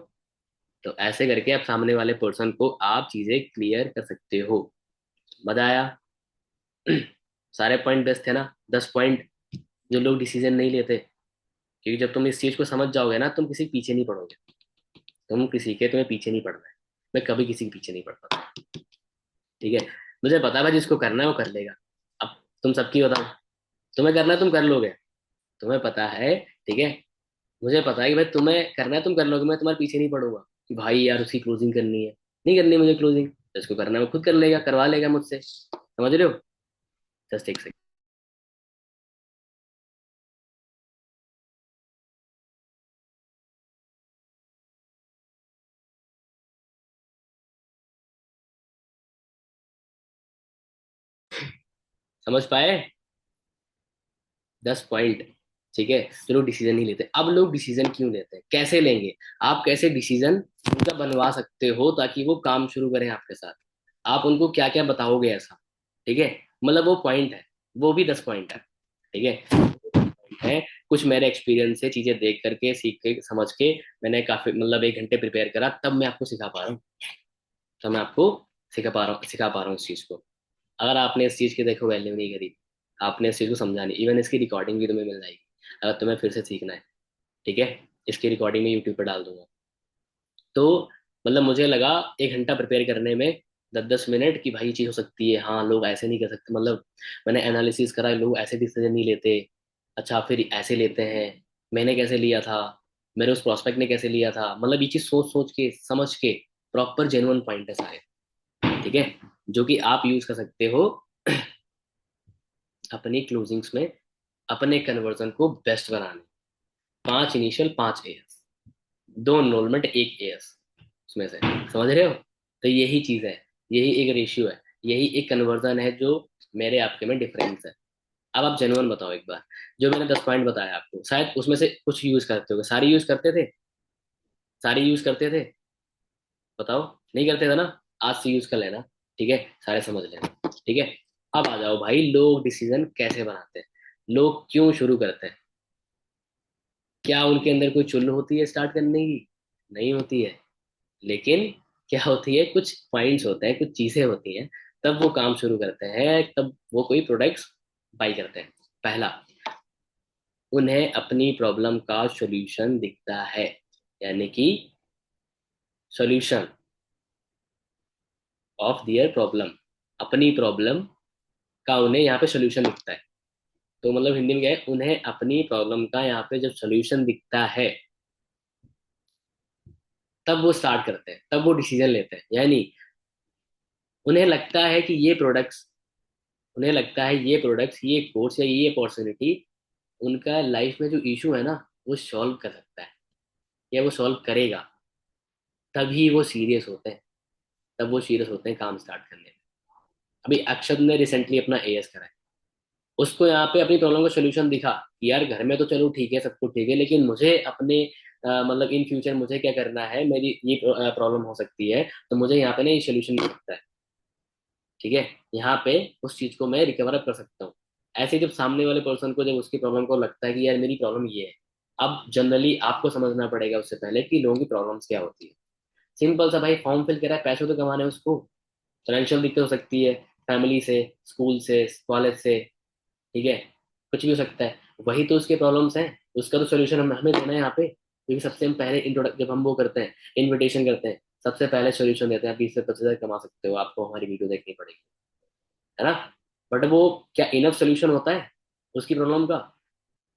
तो ऐसे करके आप सामने वाले पर्सन को आप चीजें क्लियर कर सकते हो। मजा आया? सारे पॉइंट बेस्ट थे ना? 10 पॉइंट जो लोग डिसीजन नहीं लेते। क्योंकि जब तुम इस चीज को समझ जाओगे ना, तुम किसी के पीछे नहीं पड़ोगे। तुम्हें पीछे नहीं पड़ना है। मैं कभी किसी के पीछे नहीं पड़ता। ठीक है? मुझे पता है भाई, जिसको करना है वो कर लेगा। अब तुम सबकी बताओ, तुम्हें करना है तुम कर लोगे। तुम्हें पता है, ठीक है? मुझे पता है कि भाई तुम्हें करना है तुम कर लोगे, मैं तुम्हारे पीछे नहीं पड़ूंगा कि भाई यार उसकी क्लोजिंग करनी है। नहीं करनी मुझे क्लोजिंग, जिसको करना है वो खुद कर लेगा, करवा लेगा मुझसे। समझ रहे हो? जस्ट एक सेकंड। समझ पाए? 10 पॉइंट। ठीक है? जो लोग डिसीजन नहीं लेते, अब लोग डिसीजन क्यों लेते हैं, कैसे लेंगे? आप कैसे डिसीजन उनका बनवा सकते हो ताकि वो काम शुरू करें आपके साथ? आप उनको क्या क्या बताओगे ऐसा? ठीक है? मतलब वो पॉइंट है, वो भी 10 पॉइंट है। ठीक है? कुछ मेरे एक्सपीरियंस से चीजें देख करके, सीख के, समझ के, मैंने काफी मतलब 1 घंटे प्रिपेयर करा, तब मैं आपको सिखा पा रहा हूँ। तब मैं आपको सिखा पा रहा हूँ इस चीज को। अगर आपने इस चीज की देखो वैल्यू नहीं करी, आपने इस चीज को समझा नहीं, इवन इसकी रिकॉर्डिंग भी तुम्हें मिल जाएगी अगर तुम्हें फिर से सीखना है। ठीक है? इसकी रिकॉर्डिंग में यूट्यूब पर डाल दूंगा। तो मतलब मुझे लगा 1 घंटा प्रिपेयर करने में 10-10 मिनट की भाई ये चीज हो सकती है, हाँ लोग ऐसे नहीं कर सकते, मतलब मैंने एनालिसिस करा, लोग ऐसे डिसीजन नहीं लेते। अच्छा फिर ऐसे लेते हैं, मैंने कैसे लिया था, मेरे उस प्रोस्पेक्ट ने कैसे लिया था, मतलब ये चीज सोच सोच के समझ के, प्रॉपर जेन्युइन पॉइंट है सारे। ठीक है? जो कि आप यूज कर सकते हो अपनी क्लोजिंग्स में, अपने कन्वर्जन को बेस्ट बनाने। 5 इनिशियल 5 एएस, 2 एनरोलमेंट 1 एएस उसमें से। समझ रहे हो? तो यही चीज है, यही एक रेशियो है, यही एक कन्वर्जन है जो मेरे आपके में डिफरेंस है। अब आप जेन्युइन बताओ एक बार, जो मैंने 10 पॉइंट बताया आपको, शायद उसमें से कुछ यूज करते हो, सारे यूज करते थे? सारे यूज करते थे? बताओ। नहीं करते थे ना? आज से यूज कर लेना। ठीक है? सारे समझ लेना। ठीक है? अब आ जाओ भाई, लोग डिसीजन कैसे बनाते हैं, लोग क्यों शुरू करते हैं? क्या उनके अंदर कोई चुल होती है स्टार्ट करने की? नहीं होती है। लेकिन क्या होती है, कुछ पॉइंट्स होते हैं, कुछ चीजें होती हैं, तब वो काम शुरू करते हैं, तब वो कोई प्रोडक्ट्स बाई करते हैं। पहला, उन्हें अपनी प्रॉब्लम का सॉल्यूशन दिखता है, यानी कि सॉल्यूशन ऑफ दियर प्रॉब्लम, अपनी प्रॉब्लम का उन्हें यहाँ पे सॉल्यूशन दिखता है। तो मतलब हिंदी में क्या है, उन्हें अपनी प्रॉब्लम का यहाँ पे जब सॉल्यूशन दिखता है, तब वो स्टार्ट करते हैं, तब वो डिसीजन लेते हैं। यानी उन्हें लगता है कि ये प्रोडक्ट्स, उन्हें लगता है ये प्रोडक्ट्स, ये कोर्स या ये अपॉर्चुनिटी उनका लाइफ में जो इशू है ना वो सॉल्व कर सकता है, या वो सॉल्व करेगा। तभी वो सीरियस होते हैं, तब वो सीरियस होते हैं काम स्टार्ट करने में। अभी अक्षत ने रिसेंटली अपना एएस करा है, उसको यहाँ पे अपनी प्रॉब्लम का सोल्यूशन दिखा कि यार घर में तो चलो ठीक है, सब कुछ ठीक है, लेकिन मुझे अपने मतलब इन फ्यूचर मुझे क्या करना है, मेरी ये प्रॉब्लम हो सकती है, तो मुझे यहाँ पे ना ये सोल्यूशन मिल सकता है। ठीक है? यहाँ पे उस चीज को मैं रिकवर अप कर सकता हूँ। ऐसे जब सामने वाले पर्सन को, जब उसकी प्रॉब्लम को लगता है कि यार मेरी प्रॉब्लम ये है, अब जनरली आपको समझना पड़ेगा उससे पहले कि लोगों की प्रॉब्लम्स क्या होती है। सिंपल सा भाई, फॉर्म फिल करा है, पैसे तो कमाने हैं उसको, फाइनेंशियल दिक्कत हो सकती है, फैमिली से, स्कूल से, कॉलेज से। ठीक है? कुछ भी हो सकता है, वही तो उसके प्रॉब्लम्स हैं। उसका तो सोल्यूशन हम हमें देना है यहाँ पे, क्योंकि सबसे हम पहले इंट्रोडक्ट जब हम वो करते हैं, इनविटेशन करते हैं, सबसे पहले सोल्यूशन देते हैं, 20 से 25 हज़ार कमा सकते हो, आपको हमारी वीडियो देखनी पड़ेगी, है ना? बट वो क्या इनफ सोल्यूशन होता है उसकी प्रॉब्लम का?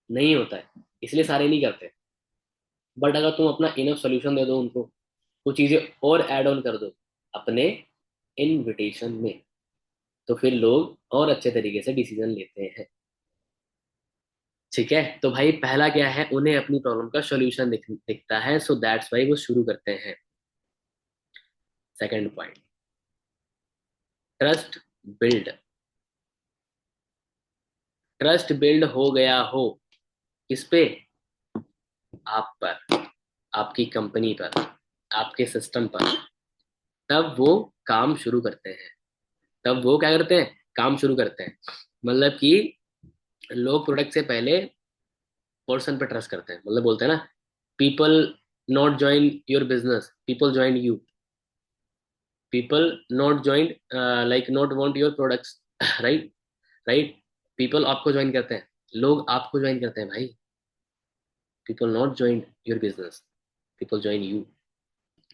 नहीं होता है, इसलिए सारे नहीं करते। बट अगर तुम अपना इनफ सोल्यूशन दे दो उनको, कुछ चीजें और ऐड ऑन कर दो अपने इनविटेशन में, तो फिर लोग और अच्छे तरीके से डिसीजन लेते हैं। ठीक है? तो भाई पहला क्या है, उन्हें अपनी प्रॉब्लम का सॉल्यूशन दिखता है, सो दैट्स वाई वो शुरू करते हैं। Second point, trust build. Trust build हो गया हो किस पे? आप पर, आपकी कंपनी पर, आपके सिस्टम पर, तब वो काम शुरू करते हैं। तब वो क्या करते हैं, काम शुरू करते हैं। मतलब कि लोग प्रोडक्ट से पहले पर्सन पे ट्रस्ट करते हैं। मतलब बोलते हैं ना, people not join your business, people join you. People not join, like not want your products. Right, right. People आपको ज्वाइन करते हैं, लोग आपको ज्वाइन करते हैं भाई। People not join your business, people join you.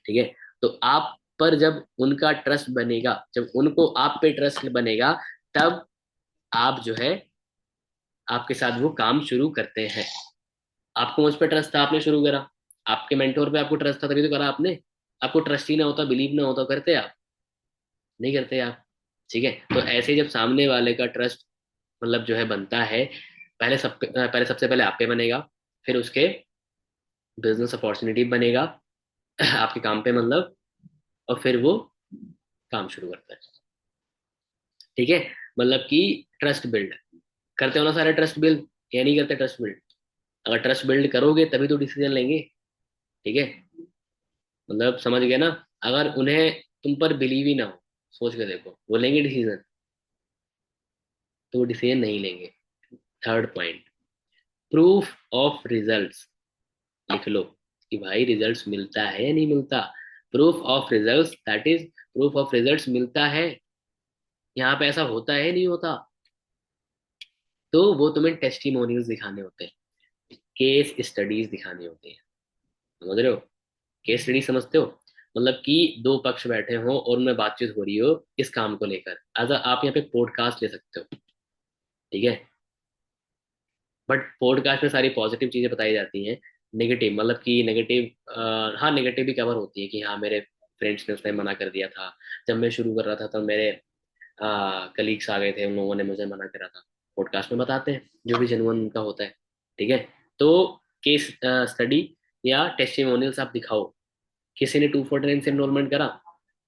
ठीक है। तो आप पर जब उनका ट्रस्ट बनेगा, जब उनको आप पे ट्रस्ट बनेगा, तब आप जो है, आपके साथ वो काम शुरू करते हैं। आपको मुझ पर ट्रस्ट था, आपने शुरू करा। आपके मेंटोर पे आपको ट्रस्ट था, तभी तो करा आपने। आपको ट्रस्ट ही ना होता, बिलीव ना होता, करते आप? नहीं करते आप। ठीक है। तो ऐसे जब सामने वाले का ट्रस्ट मतलब जो है बनता है, पहले सबसे पहले आप पे बनेगा, फिर उसके बिजनेस अपॉर्चुनिटी बनेगा, आपके काम पे मतलब, और फिर वो काम शुरू करता है। ठीक है। मतलब कि ट्रस्ट बिल्ड करते हो ना सारे, ट्रस्ट बिल्ड या नहीं करते ट्रस्ट बिल्ड? अगर ट्रस्ट बिल्ड करोगे तभी तो डिसीजन लेंगे। ठीक है। मतलब समझ गए ना? अगर उन्हें तुम पर बिलीव ही ना हो, सोच के देखो, वो लेंगे डिसीजन? तो वो डिसीजन नहीं लेंगे। Third point, proof of results. लिख लो कि भाई रिजल्ट्स मिलता है या नहीं मिलता। Proof of results, that is, proof of results मिलता है, यहाँ पे ऐसा होता है नहीं होता। तो वो तुम्हें टेस्टिमोनियल्स दिखाने होते हैं, केस स्टडीज दिखानी होती है। समझ रहे हो? केस स्टडी समझते हो? मतलब कि दो पक्ष बैठे हो और उनमें बातचीत हो रही हो इस काम को लेकर, एज आप यहाँ पे पॉडकास्ट ले सकते हो। ठीक है। बट पॉडकास्ट में सारी पॉजिटिव चीजें बताई जाती हैं। नेगेटिव मतलब कि नेगेटिव, हाँ नेगेटिव भी कवर होती है कि हाँ मेरे फ्रेंड्स ने उस टाइम मना कर दिया था, जब मैं शुरू कर रहा था तब मेरे कलीग्स आ गए थे, उन लोगों ने मुझे मना करा था। पॉडकास्ट में बताते हैं जो भी जेन्युइन उनका होता है। ठीक है। तो केस स्टडी या टेस्टिमोनियल्स आप दिखाओ। किसी ने 249 से एनरोलमेंट करा,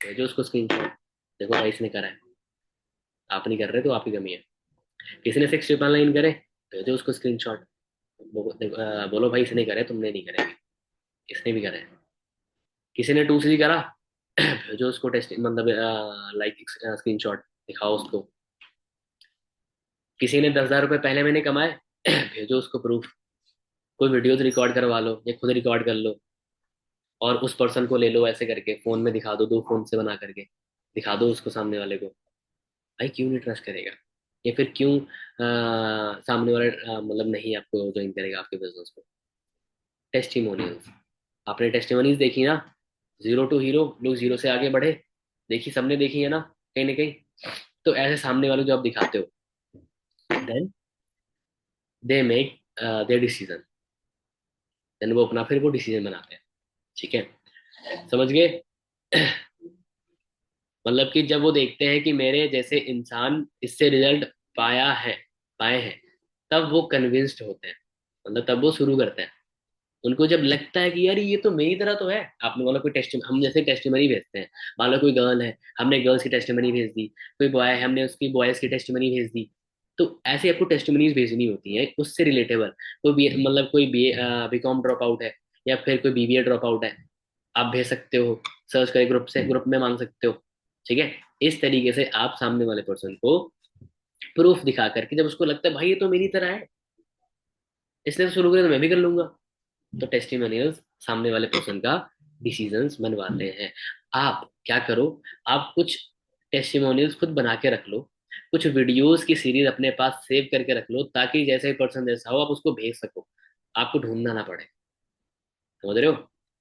भेजो उसको स्क्रीनशॉट, देखो भाई इसने करा है। आप नहीं कर रहे तो आपकी कमी है। किसी ने 6 9 करे, भेजो उसको स्क्रीनशॉट, बोलो भाई इसने करे, तुमने नहीं करे, इसने भी करा है। किसी ने 2 3 करा, भेजो उसको टेस्ट मतलब लाइक स्क्रीनशॉट दिखाओ उसको। किसी ने 10,000 रुपये पहले महीने कमाए, भेजो उसको प्रूफ। कोई वीडियोज रिकॉर्ड करवा लो या खुद रिकॉर्ड कर लो, और उस पर्सन को ले लो ऐसे करके, फोन में दिखा दो, दो फोन से बना करके दिखा दो उसको सामने वाले को। भाई क्यों नहीं ट्रस्ट करेगा? या फिर क्यों सामने वाला मतलब नहीं आपको ज्वाइन करेगा आपके बिजनेस को? टेस्टिमोनियल्स। आपने टेस्टिमोनीज देखी ना, जीरो टू हीरो, लोग जीरो से आगे बढ़े, देखी, सबने देखी है ना, कहीं ना कहीं। तो ऐसे सामने वाले जो आप दिखाते हो, then they make their decision, then वो अपना फिर वो डिसीजन बनाते हैं। ठीक है। समझ गए? मतलब कि जब वो देखते हैं कि मेरे जैसे इंसान इससे रिजल्ट पाया है, पाए हैं, तब वो कन्विंस्ड होते हैं। मतलब तब वो शुरू करते हैं। उनको जब लगता है कि यार ये तो मेरी तरह तो है। आपने बोला कोई टेस्ट, हम जैसे टेस्टिमनी भेजते हैं, मान लो कोई गर्ल है, हमने गर्ल्स की टेस्टिमनी भेज दी। कोई बॉय है, हमने उसकी बॉयज की टेस्टिमनी भेज दी। तो ऐसे आपको टेस्टिमनीज भेजनी होती है उससे रिलेटेबल। कोई बी मतलब कोई बीकॉम ड्रॉप आउट है, या फिर कोई बीबीए ड्रॉप आउट है, आप भेज सकते हो। सर्च करें ग्रुप से, ग्रुप में मांग सकते हो। ठीक है। इस तरीके से आप सामने वाले पर्सन को प्रूफ दिखा करके, जब उसको लगता है भाई ये तो मेरी तरह है, इसलिए तो शुरू करें तो मैं भी कर लूंगा, तो टेस्टिमोनियल्स सामने वाले पर्सन का डिसीजंस बनवाते हैं। आप क्या करो, आप कुछ टेस्टिमोनियल्स खुद बना के रख लो, कुछ वीडियोस की सीरीज अपने पास सेव करके रख लो, ताकि जैसे ही पर्सन जैसा हो आप उसको भेज सको, आपको ढूंढना ना पड़े। समझ रहे हो?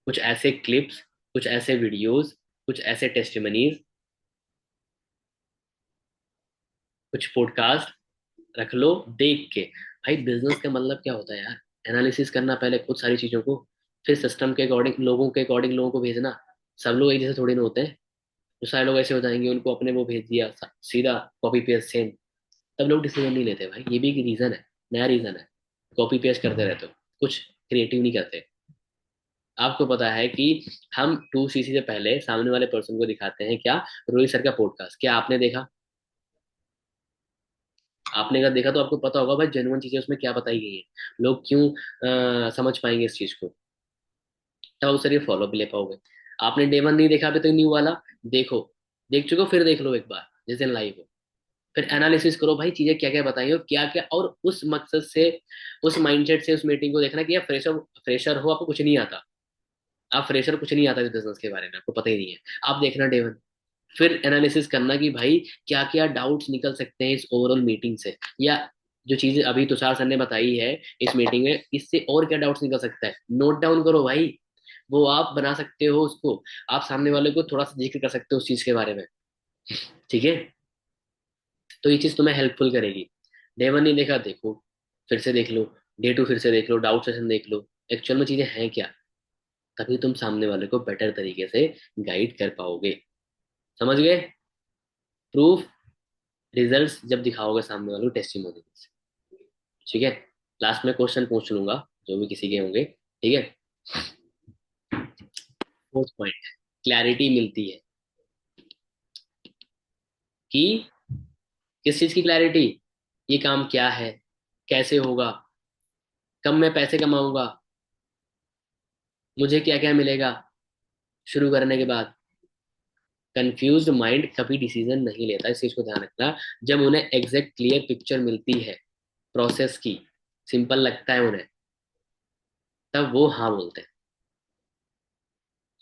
कुछ ऐसे क्लिप्स, कुछ ऐसे वीडियोस, कुछ ऐसे टेस्टिमनीज, कुछ पॉडकास्ट रख लो देख के। भाई बिजनेस का मतलब क्या होता है यार? एनालिसिस करना पहले खुद सारी चीजों को, फिर सिस्टम के अकॉर्डिंग, लोगों के अकॉर्डिंग लोगों को भेजना। सब लोग एक जैसे थोड़ी ना होते हैं। जो सारे लोग ऐसे हो जाएंगे, उनको अपने वो भेज दिया सीधा, कॉपी पेस्ट सेम, तब लोग डिसीजन नहीं लेते। भाई ये भी एक रीजन है, नया रीजन है। कॉपी पेस्ट करते रहते हो, कुछ क्रिएटिव नहीं करते। आपको पता है कि हम 2 सीसी से पहले सामने वाले पर्सन को दिखाते हैं क्या? रोहित सर का पॉडकास्ट क्या आपने देखा? आपने अगर देखा तो आपको पता होगा भाई जेन्युइन चीजें उसमें क्या बताई गई है, लोग क्यों समझ पाएंगे इस चीज को, तब उस ये फॉलो भी ले पाओगे। आपने डे वन नहीं देखा अभी तो न्यू वाला, देखो, देख चुके हो फिर देख लो एक बार जिस दिन लाइव हो, फिर एनालिसिस करो भाई चीजें क्या क्या बताई हो क्या क्या, और उस मकसद से, उस माइंडसेट से उस मीटिंग को देखना कि आप फ्रेशर, फ्रेशर हो, आपको कुछ नहीं आता, आप फ्रेशर कुछ नहीं आता इस बिजनेस के बारे में, आपको पता ही नहीं है, आप देखना डे वन, फिर एनालिसिस करना कि भाई क्या क्या डाउट्स निकल सकते हैं इस ओवरऑल मीटिंग से, या जो चीजें अभी तुषार सर ने बताई है इस मीटिंग में, इससे और क्या डाउट्स निकल सकता है, नोट डाउन करो भाई, वो आप बना सकते हो उसको, आप सामने वाले को थोड़ा सा जिक्र कर सकते हो उस चीज के बारे में, ठीक है। तो ये चीज तुम्हें हेल्पफुल करेगी। डे वन नहीं देखा, देखो, फिर से देख लो, डे टू फिर से देख लो, डाउट सेशन देख लो, एक्चुअल में चीजें हैं क्या, तभी तुम सामने वाले को बेटर तरीके से गाइड कर पाओगे। समझ गए? प्रूफ, रिजल्ट्स जब दिखाओगे सामने वाले को टेस्टिमोनी से, ठीक है। लास्ट में क्वेश्चन पूछ लूंगा जो भी किसी के होंगे, ठीक है। फोर्थ पॉइंट, क्लैरिटी मिलती है कि किस चीज की क्लैरिटी, ये काम क्या है, कैसे होगा, कब मैं पैसे कमाऊंगा, मुझे क्या क्या मिलेगा शुरू करने के बाद। कंफ्यूज्ड माइंड कभी डिसीजन नहीं लेता, इस चीज को ध्यान रखना। जब उन्हें एग्जैक्ट क्लियर पिक्चर मिलती है प्रोसेस की, सिंपल लगता है उन्हें, तब वो हाँ बोलते हैं।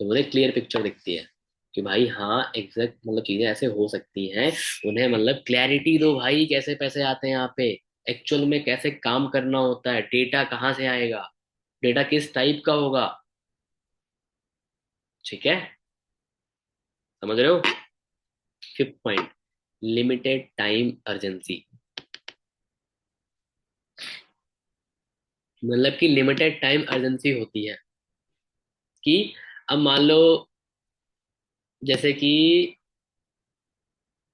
जब उन्हें क्लियर पिक्चर दिखती है कि भाई हाँ एग्जैक्ट मतलब चीजें ऐसे हो सकती हैं, उन्हें मतलब क्लैरिटी दो भाई, कैसे पैसे आते हैं यहाँ पे, एक्चुअल में कैसे काम करना होता है, डेटा कहाँ से आएगा, डेटा किस टाइप का होगा, ठीक है। समझ रहे हो? Fifth point, limited time urgency, मतलब कि लिमिटेड टाइम अर्जेंसी होती है कि अब मान लो जैसे कि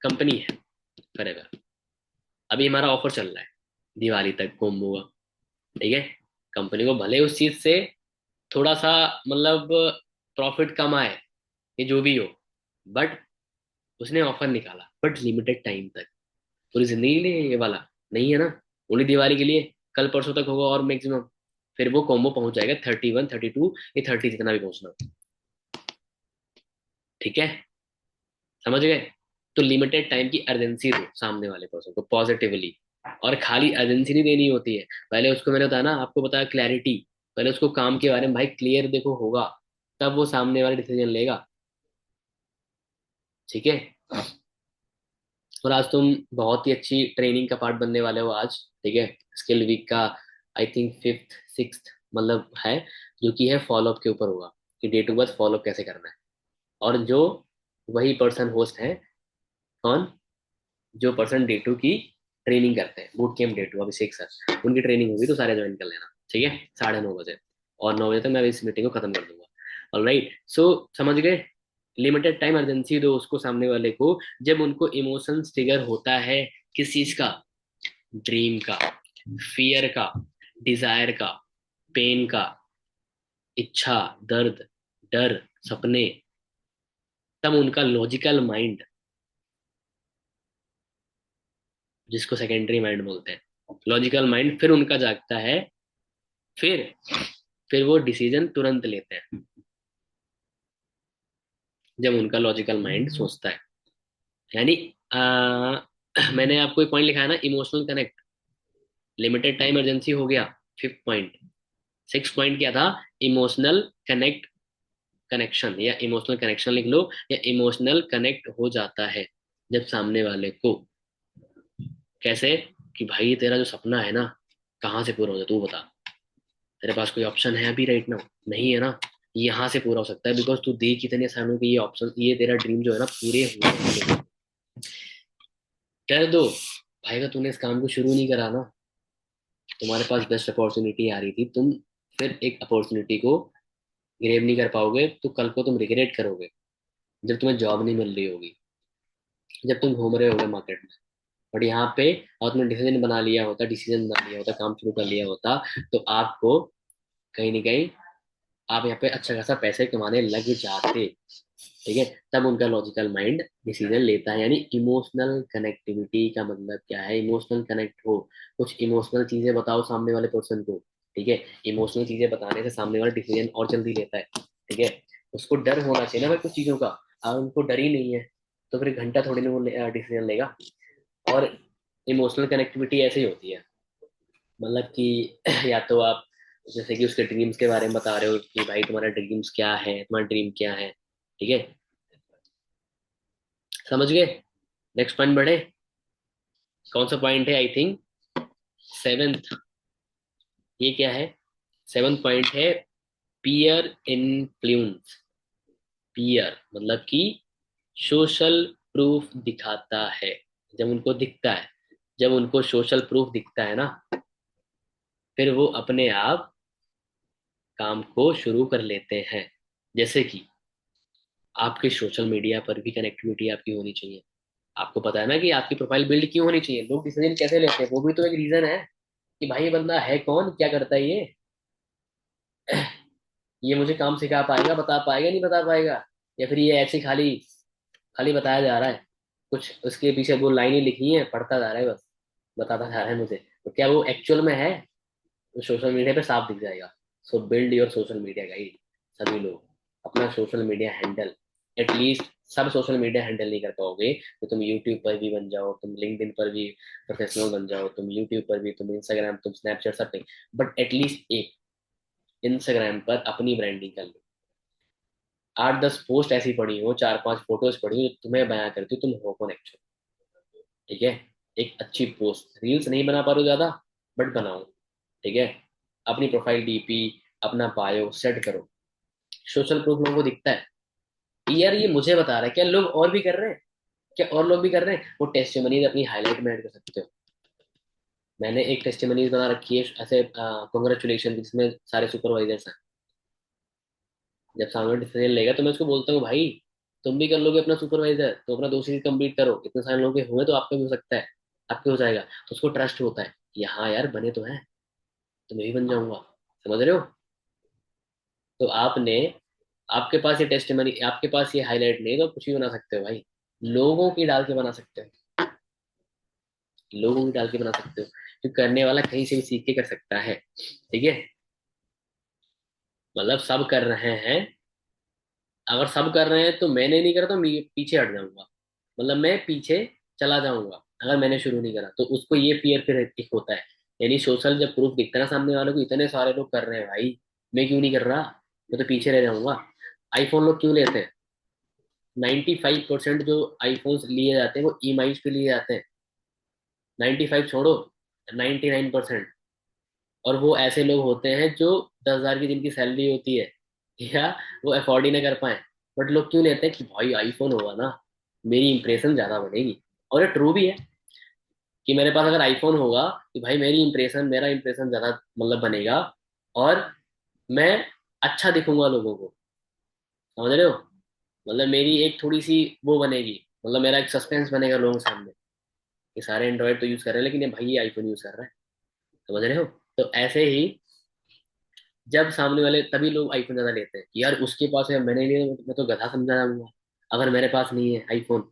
कंपनी है फॉरएवर, अभी हमारा ऑफर चल रहा है दिवाली तक कोम्बो का, ठीक है। कंपनी को भले उस चीज से थोड़ा सा मतलब प्रॉफिट कम आए, ये जो भी हो, बट उसने ऑफर निकाला, बट लिमिटेड टाइम तक, पूरी जिंदगी के लिए ये वाला नहीं है ना, ओनली दिवाली के लिए, कल परसों तक होगा और मैक्सिमम, फिर वो कॉम्बो पहुंच जाएगा 31 32 या 30 जितना भी पहुंचना हो, ठीक है। समझ गए? तो लिमिटेड टाइम की अर्जेंसी दो सामने वाले पर्सन को पॉजिटिवली, और खाली अर्जेंसी नहीं देनी होती है, पहले उसको मैंने बताया ना, आपको बताया क्लैरिटी, पहले उसको काम के बारे में भाई क्लियर देखो होगा, तब वो सामने वाला डिसीजन लेगा, ठीक है। और आज तुम बहुत ही अच्छी ट्रेनिंग का पार्ट बनने वाले हो आज, ठीक है। स्किल वीक का आई थिंक फिफ्थ सिक्स्थ मतलब है, जो कि है फॉलोअप के ऊपर होगा, कि डे टू बर्थ फॉलोअप कैसे करना है, और जो वही पर्सन होस्ट है, कौन, जो पर्सन डे टू की ट्रेनिंग करते हैं, boot camp day two, Abhishek sir, उनकी ट्रेनिंग होगी तो सारे ज्वाइन कर लेना, ठीक है, 9:30 बजे, और 9 बजे तक मैं इस मीटिंग को खत्म कर दूंगा। ऑलराइट, सो समझ गए, लिमिटेड टाइम अर्जेंसी दो उसको सामने वाले को, जब उनको इमोशंस ट्रिगर होता है, किस चीज का, ड्रीम का, फियर का, डिजायर का, पेन का, इच्छा, दर्द, डर, सपने, तब उनका लॉजिकल माइंड, जिसको सेकेंडरी माइंड बोलते हैं, लॉजिकल माइंड फिर उनका जागता है, फिर फिर वो डिसीजन तुरंत लेते हैं, जब उनका लॉजिकल माइंड सोचता है, यानी मैंने आपको एक पॉइंट लिखा है ना, emotional connect, limited time emergency हो गया, फिफ्थ पॉइंट। सिक्स पॉइंट क्या था, इमोशनल कनेक्ट, कनेक्शन, या इमोशनल कनेक्शन लिख लो, या इमोशनल कनेक्ट हो जाता है जब सामने वाले को, कैसे, कि भाई तेरा जो सपना है ना, कहाँ से पूरा हो जाए तू बता, तेरे पास कोई ऑप्शन है अभी राइट नाउ, नहीं है ना, यहाँ से पूरा हो सकता है, बिकॉज तू देख कितने सालों की ये ऑप्शन, ये तेरा ड्रीम जो है ना पूरे हुए हैं। कर दो भाई, का तूने इस काम को शुरू नहीं करा ना, तुम्हारे पास बेस्ट अपॉर्चुनिटी आ रही थी, तुम फिर एक अपॉर्चुनिटी को ग्रेब नहीं कर पाओगे, तो कल को तुम रिग्रेट करोगे जब तुम्हें जॉब नहीं मिल रही होगी, जब तुम घूम रहे होगे मार्केट में, बट यहाँ पे और तुमने डिसीजन बना लिया होता, काम शुरू कर लिया होता, तो आपको कहीं ना कहीं आप यहाँ पे अच्छा खासा पैसे कमाने लग जाते, ठीक है, तब उनका लॉजिकल माइंड डिसीजन लेता है। यानी इमोशनल कनेक्टिविटी का मतलब क्या है? इमोशनल कनेक्ट हो, कुछ इमोशनल चीजें बताओ सामने वाले पर्सन को। ठीक है, इमोशनल चीजें बताने से सामने वाला डिसीजन और जल्दी लेता है। ठीक है, उसको डर होना चाहिए ना भाई कुछ चीजों का। अगर उनको डर ही नहीं है तो फिर घंटा थोड़ी ना वो डिसीजन लेगा। और इमोशनल कनेक्टिविटी ऐसे ही होती है, मतलब कि या तो आप जैसे कि उसके ड्रीम्स के बारे में बता रहे हो कि भाई तुम्हारा ड्रीम्स क्या है, तुम्हारा ड्रीम क्या है। ठीक है, समझ गए? नेक्स्ट पॉइंट बढ़े। कौन सा पॉइंट है? I think seventh. ये क्या है? सेवेंथ पॉइंट है पीयर इन्फ्लुएंस। पीयर मतलब कि सोशल प्रूफ दिखाता है। जब उनको दिखता है, जब उनको सोशल प्रूफ दिखता है ना, फिर वो अपने आप काम को शुरू कर लेते हैं। जैसे कि आपके सोशल मीडिया पर भी कनेक्टिविटी आपकी होनी चाहिए। आपको पता है ना कि आपकी प्रोफाइल बिल्ड क्यों होनी चाहिए, लोग डिसीजन कैसे लेते हैं, वो भी तो एक रीजन है कि भाई ये बंदा है कौन, क्या करता है ये मुझे काम सिखा पाएगा, बता पाएगा, नहीं बता पाएगा, या फिर ये ऐसे खाली खाली बताया जा रहा है। कुछ उसके पीछे वो लाइनें लिखी हैं, पढ़ता जा रहा है बस, बताता जा रहा है मुझे, तो क्या वो एक्चुअल में है? तो सोशल मीडिया पे साफ दिख जाएगा। सो build your social media guide. सभी लोग अपना सोशल मीडिया हैंडल, एटलीस्ट सब सोशल मीडिया हैंडल नहीं कर पाओगे तो तुम यूट्यूब पर भी बन जाओ, तुम लिंक्डइन पर भी प्रोफेशनल बन जाओ, तुम यूट्यूब पर भी, तुम इंस्टाग्राम, तुम स्नैपचैट, सब नहीं, बट एटलीस्ट एक इंस्टाग्राम पर अपनी ब्रांडिंग कर लो। 8-10 पोस्ट ऐसी पड़ी हो, 4-5 फोटोज पड़ी हो जो तुम्हें बयां करती हो तुम हो कौन एक्चुअल। ठीक है, एक अच्छी पोस्ट, रील्स नहीं बना पा रहे हो ज्यादा, बट बनाओ। ठीक है, अपनी प्रोफाइल डीपी, अपना बायो सेट करो, सोशल प्रूफ लोगों को दिखता है कि यार ये मुझे बता रहा है। क्या लोग और भी कर रहे हैं? क्या और लोग भी कर रहे हैं? वो टेस्टिमनीज अपनी हाईलाइट में ऐड कर सकते हो। मैंने एक टेस्टिमनीज बना रखी है ऐसे, कॉन्ग्रेचुलेशन, जिसमें सारे सुपरवाइजर्स हैं। जब सामने डिसीजन लेगा तो मैं उसको बोलता हूँ भाई तुम भी कर लोगे अपना सुपरवाइजर, तो अपना 2 सीरीज कंप्लीट करो, इतने सारे लोगों के हुए तो आपका भी हो सकता है, आपके हो जाएगा। तो उसको ट्रस्ट होता है कि हाँ यार बने तो है, तो मैं भी बन जाऊंगा। समझ रहे हो? तो आपने, आपके पास ये टेस्टिमनी, आपके पास ये हाईलाइट नहीं तो कुछ भी बना सकते हो भाई। लोगों की डाल के बना सकते हो, लोगों की डाल के बना सकते हो, जो करने वाला कहीं से भी सीख के कर सकता है। ठीक है, मतलब सब कर रहे हैं, अगर सब कर रहे हैं तो मैंने नहीं करा तो मैं पीछे हट जाऊंगा, मतलब मैं पीछे चला जाऊंगा अगर मैंने शुरू नहीं करा। तो उसको ये फियर फिर एक होता है। यानी सोशल जब प्रूफ दिखता है ना सामने वाले को, इतने सारे लोग कर रहे हैं भाई, मैं क्यों नहीं कर रहा, मैं तो पीछे रह जाऊंगा। आईफोन लोग क्यों लेते हैं? 95% जो आईफोन्स लिए जाते हैं वो ईएमआई पे लिए जाते हैं। 95 छोड़ो, 99%। और वो ऐसे लोग होते हैं जो 10,000 की जिनकी सैलरी होती है, या वो अफोर्ड ही ना कर पाए, बट लोग क्यों लेते हैं कि भाई आईफोन होगा ना, मेरी इंप्रेशन ज्यादा बनेगी। और ये ट्रू भी है कि मेरे पास अगर आईफोन होगा कि भाई मेरी इंप्रेशन, मेरा इंप्रेशन ज्यादा मतलब बनेगा, और मैं अच्छा दिखूंगा लोगों को। समझ रहे हो? मतलब मेरी एक थोड़ी सी वो बनेगी, मतलब मेरा एक सस्पेंस बनेगा लोगों के सामने कि सारे एंड्रॉइड तो यूज कर रहे हैं लेकिन ये भाई ये आईफोन यूज कर रहा है। समझ रहे हो? तो ऐसे ही जब सामने वाले, तभी लोग आईफोन ज्यादा लेते हैं कि यार उसके पास है मैंने लिए, मैं तो गधा समझा जाऊंगा अगर मेरे पास नहीं है आईफोन।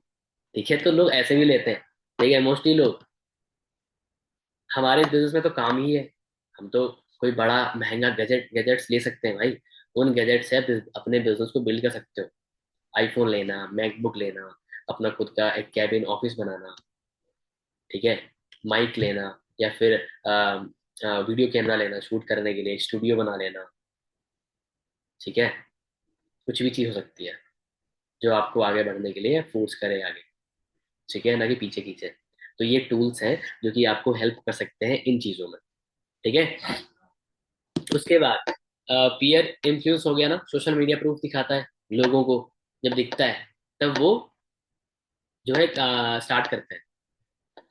ठीक है, तो लोग ऐसे भी लेते हैं। ठीक है, मोस्टली लोग, हमारे बिजनेस में तो काम ही है, हम तो कोई बड़ा महंगा गैजेट्स ले सकते हैं भाई, उन गैजेट से आप अपने बिजनेस को बिल्ड कर सकते हो। आईफोन लेना, मैकबुक लेना, अपना खुद का एक कैबिन ऑफिस बनाना। ठीक है, माइक लेना, या फिर वीडियो कैमरा लेना शूट करने के लिए, स्टूडियो बना लेना। ठीक है, कुछ भी चीज हो सकती है जो आपको आगे बढ़ने के लिए फोर्स करे आगे। ठीक है, ना कि पीछे खींचे। तो ये टूल्स हैं जो कि आपको हेल्प कर सकते हैं इन चीजों में। ठीक है, उसके बाद पीयर इन्फ्लुएंस हो गया ना, सोशल मीडिया प्रूफ दिखाता है लोगों को। जब दिखता है तब वो जो है स्टार्ट करते हैं,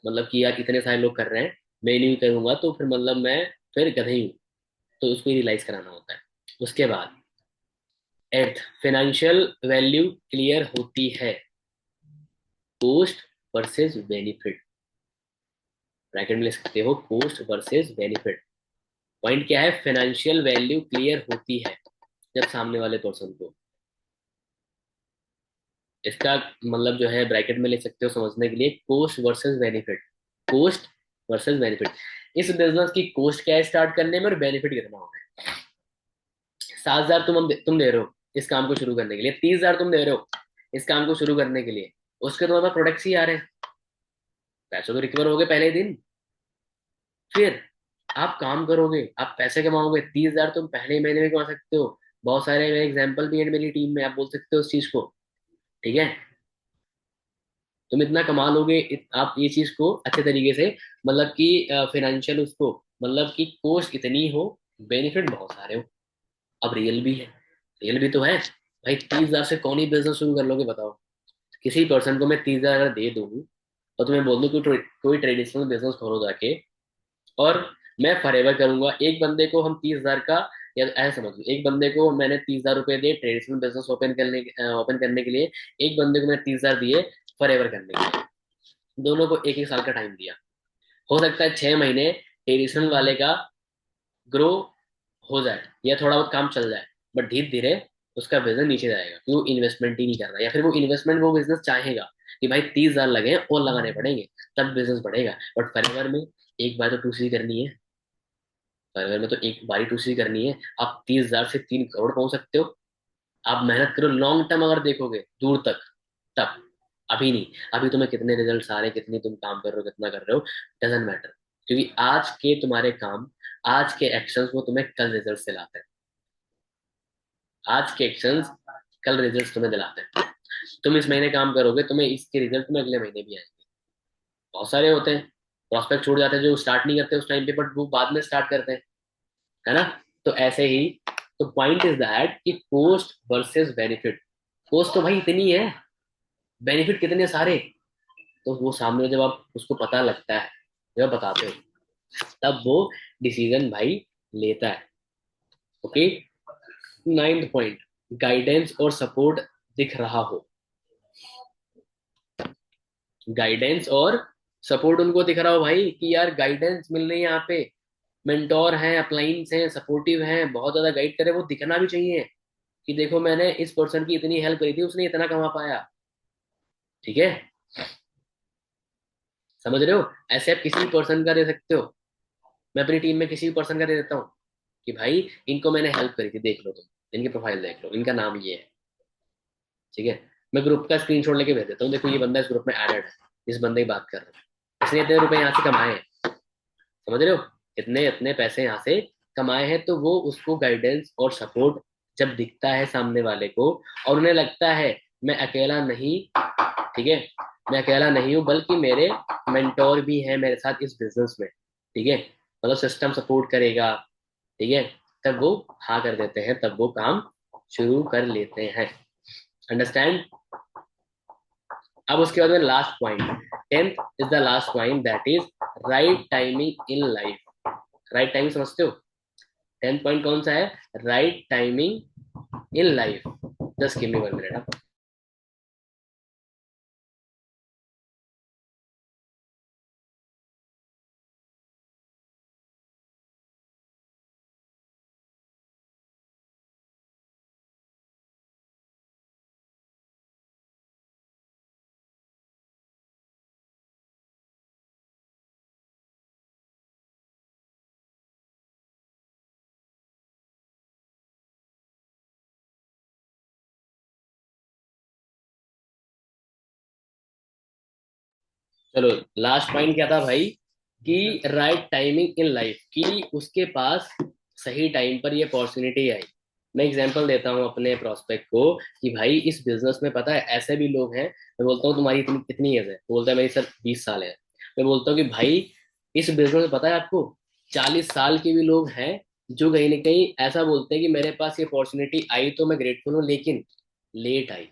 मतलब कि यार इतने सारे लोग कर रहे हैं, मैं नहीं करूंगा तो फिर मतलब मैं फिर गधे ही हूँ। तो उसको रियलाइज कराना होता है। उसके बाद एट फाइनेंशियल वैल्यू क्लियर होती है, कॉस्ट वर्सेस बेनिफिट। ब्रैकेट में ले सकते हो, कॉस्ट वर्सेस बेनिफिट। पॉइंट क्या है? फाइनेंशियल वैल्यू क्लियर होती है जब सामने वाले पर्सन को, इसका मतलब जो है ब्रैकेट में ले सकते हो समझने के लिए, cost versus benefit. Cost versus benefit. इस बिजनेस की कॉस्ट क्या है स्टार्ट करने में, और बेनिफिट कितना होगा। 7,000 तुम दे रहे हो इस काम को शुरू करने के लिए, 30,000 तुम दे रहे हो इस काम को शुरू करने के लिए, उसके तुम्हारे पास प्रोडक्ट्स ही आ रहे हैं, पैसे तो रिकवर हो गए पहले ही दिन। फिर आप काम करोगे, आप पैसे कमाओगे, 30,000 तुम पहले ही महीने में कमा सकते हो। बहुत सारे मेरे एग्जाम्पल भी है मेरी टीम में, आप बोल सकते हो उस चीज को। ठीक है, तुम इतना कमा लोगे, आप ये चीज को अच्छे तरीके से, मतलब कि फाइनेंशियल उसको, मतलब कि कोस्ट इतनी हो, बेनिफिट बहुत सारे हो। अब रियल भी है, रियल भी तो है भाई। 30,000 से कौन ही बिजनेस शुरू कर लोगे बताओ। किसी पर्सन को मैं 30,000 अगर दे दूँ और तुम्हें बोल दूं कि कोई ट्रेडिशनल बिजनेस खोलो जाके, और मैं फॉरएवर करूंगा, एक बंदे को हम 30,000 का, या ऐसा समझ लो एक बंदे को मैंने 30,000 रुपए दिए ट्रेडिशनल बिजनेस ओपन करने के लिए, एक बंदे को मैंने 30,000 दिए फॉरएवर करने के लिए, दोनों को एक एक साल का टाइम दिया। हो सकता है 6 महीने ट्रेडिशनल वाले का ग्रो हो जाए या थोड़ा बहुत काम चल जाए, बट धीरे धीरे उसका बिजनेस नीचे जाएगा क्योंकि इन्वेस्टमेंट ही नहीं कर रहा, या फिर वो इन्वेस्टमेंट वो बिजनेस चाहेगा कि भाई 30,000 लगे हैं और लगाने पड़ेंगे तब बिजनेस बढ़ेगा। बट फॉरएवर में एक बार तो टूसी करनी है, फॉरएवर में तो एक बारी टूसी करनी है। आप 30,000 से 3 करोड़ पहुंच सकते हो। आप मेहनत करो लॉन्ग टर्म, अगर देखोगे दूर तक, तब। अभी नहीं, अभी तुम्हें कितने रिजल्ट आ रहे हैं, कितने तुम काम कर रहे हो, कितना कर रहे हो, डजेंट मैटर, क्योंकि आज के तुम्हारे काम, आज के एक्शंस वो तुम्हें कल रिजल्ट दिलाते हैं। आज के एक्शंस कल रिजल्ट तुम्हें दिलाते हैं। तुम इस महीने काम करोगे, तुम्हें इसके रिजल्ट तुम्हें अगले महीने भी आएंगे। बहुत सारे होते हैं, प्रॉस्पेक्ट छूट जाते हैं जो स्टार्ट नहीं करते उस टाइम पे, बट वो बाद में स्टार्ट करते हैं, है ना। तो ऐसे ही, तो पॉइंट इज दैट कि कॉस्ट वर्सेस बेनिफिट। कॉस्ट तो भाई इतनी है, बेनिफिट कितने सारे। तो वो सामने जब आप उसको पता लगता है, जब आप बताते हो, तब वो डिसीजन भाई लेता है। ओके। नाइन्थ पॉइंट, गाइडेंस और सपोर्ट दिख रहा हो। गाइडेंस और सपोर्ट उनको दिख रहा हो भाई, कि यार गाइडेंस मिल रही है यहाँ पे, मेंटोर हैं, अपलाइंस हैं, सपोर्टिव हैं, बहुत ज्यादा गाइड करे, वो दिखना भी चाहिए कि देखो मैंने इस पर्सन की इतनी हेल्प करी थी, उसने इतना कमा पाया। ठीक है, समझ रहे हो। ऐसे आप किसी पर्सन का दे सकते हो, मैं अपनी टीम में किसी भी पर्सन का दे देता हूँ कि भाई इनको मैंने हेल्प करी थी, देख लो तुम, इनकी प्रोफाइल देख लो, इनका नाम ये है। ठीक है, मैं ग्रुप का स्क्रीनशॉट लेके भेज देता हूँ, देखो ये बंदा इस ग्रुप में एडेड है, इस बंदे की बात कर रहा हूँ, इसने इतने रुपए यहाँ से कमाए हैं, समझ रहे हो, इतने इतने पैसे यहाँ से कमाए हैं। तो वो उसको गाइडेंस और सपोर्ट जब दिखता है सामने वाले को, और उन्हें लगता है मैं अकेला नहीं, ठीक है, मैं अकेला नहीं हूँ, बल्कि मेरे मेंटोर भी हैं मेरे साथ इस बिजनेस में, ठीक है, मतलब सिस्टम सपोर्ट करेगा, ठीक है, तब वो हाँ कर देते हैं, तब वो काम शुरू कर लेते हैं। अंडरस्टैंड। अब उसके बाद में last point, 10th is the last point, that is right timing in life. Right timing समझते हो। 10th पॉइंट कौन सा है, right timing in life. Just give me 1 minute. चलो, लास्ट पॉइंट क्या था भाई, कि राइट टाइमिंग इन लाइफ, कि उसके पास सही टाइम पर ये अपॉर्चुनिटी आई। मैं एग्जांपल देता हूँ अपने प्रोस्पेक्ट को, कि भाई इस बिजनेस में पता है ऐसे भी लोग हैं, मैं बोलता हूँ तुम्हारी इतनी कितनी एज है, तो बोलता है मेरी सर 20 साल है। मैं बोलता हूँ कि भाई इस बिजनेस में पता है आपको 40 साल के भी लोग हैं जो कहीं ना कहीं ऐसा बोलते हैं कि मेरे पास ये अपॉर्चुनिटी आई तो मैं ग्रेटफुल हूँ, लेकिन लेट आई,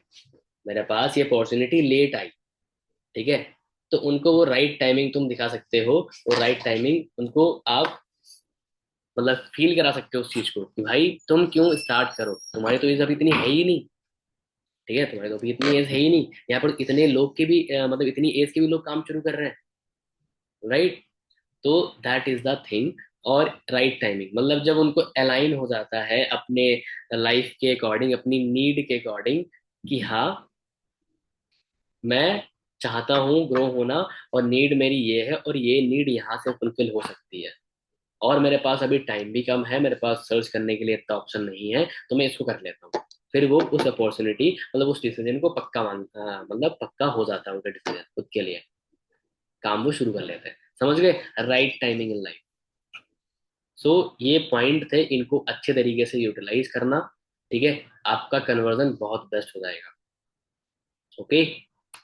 मेरे पास ये अपॉर्चुनिटी लेट आई। ठीक है, तो उनको वो राइट टाइमिंग तुम दिखा सकते हो, और राइट टाइमिंग उनको आप मतलब फील करा सकते हो उस चीज को, कि भाई तुम क्यों स्टार्ट करो, तुम्हारी तो एज अभी इतनी है ही नहीं। ठीक है, तुम्हारी तो अभी इतनी एज है ही नहीं, यहाँ पर इतने लोग के भी मतलब इतनी एज के भी लोग काम शुरू कर रहे हैं, राइट। तो दैट इज द थिंग। और राइट टाइमिंग मतलब जब उनको अलाइन हो जाता है अपने लाइफ के अकॉर्डिंग, अपनी नीड के अकॉर्डिंग, कि हाँ मैं चाहता हूँ ग्रो होना, और नीड मेरी ये है, और ये नीड यहाँ से फुलफिल हो सकती है, और मेरे पास अभी टाइम भी कम है, मेरे पास सर्च करने के लिए इतना ऑप्शन नहीं है, तो मैं इसको कर लेता हूँ। फिर वो उस अपॉर्चुनिटी, मतलब उस डिसीजन को पक्का मतलब पक्का हो जाता है उनका डिसीजन खुद के लिए, काम वो शुरू कर लेते हैं। समझ गए? Right timing in life. So ये पॉइंट थे, इनको अच्छे तरीके से यूटिलाइज करना। ठीक है, आपका कन्वर्जन बहुत बेस्ट हो जाएगा। ओके।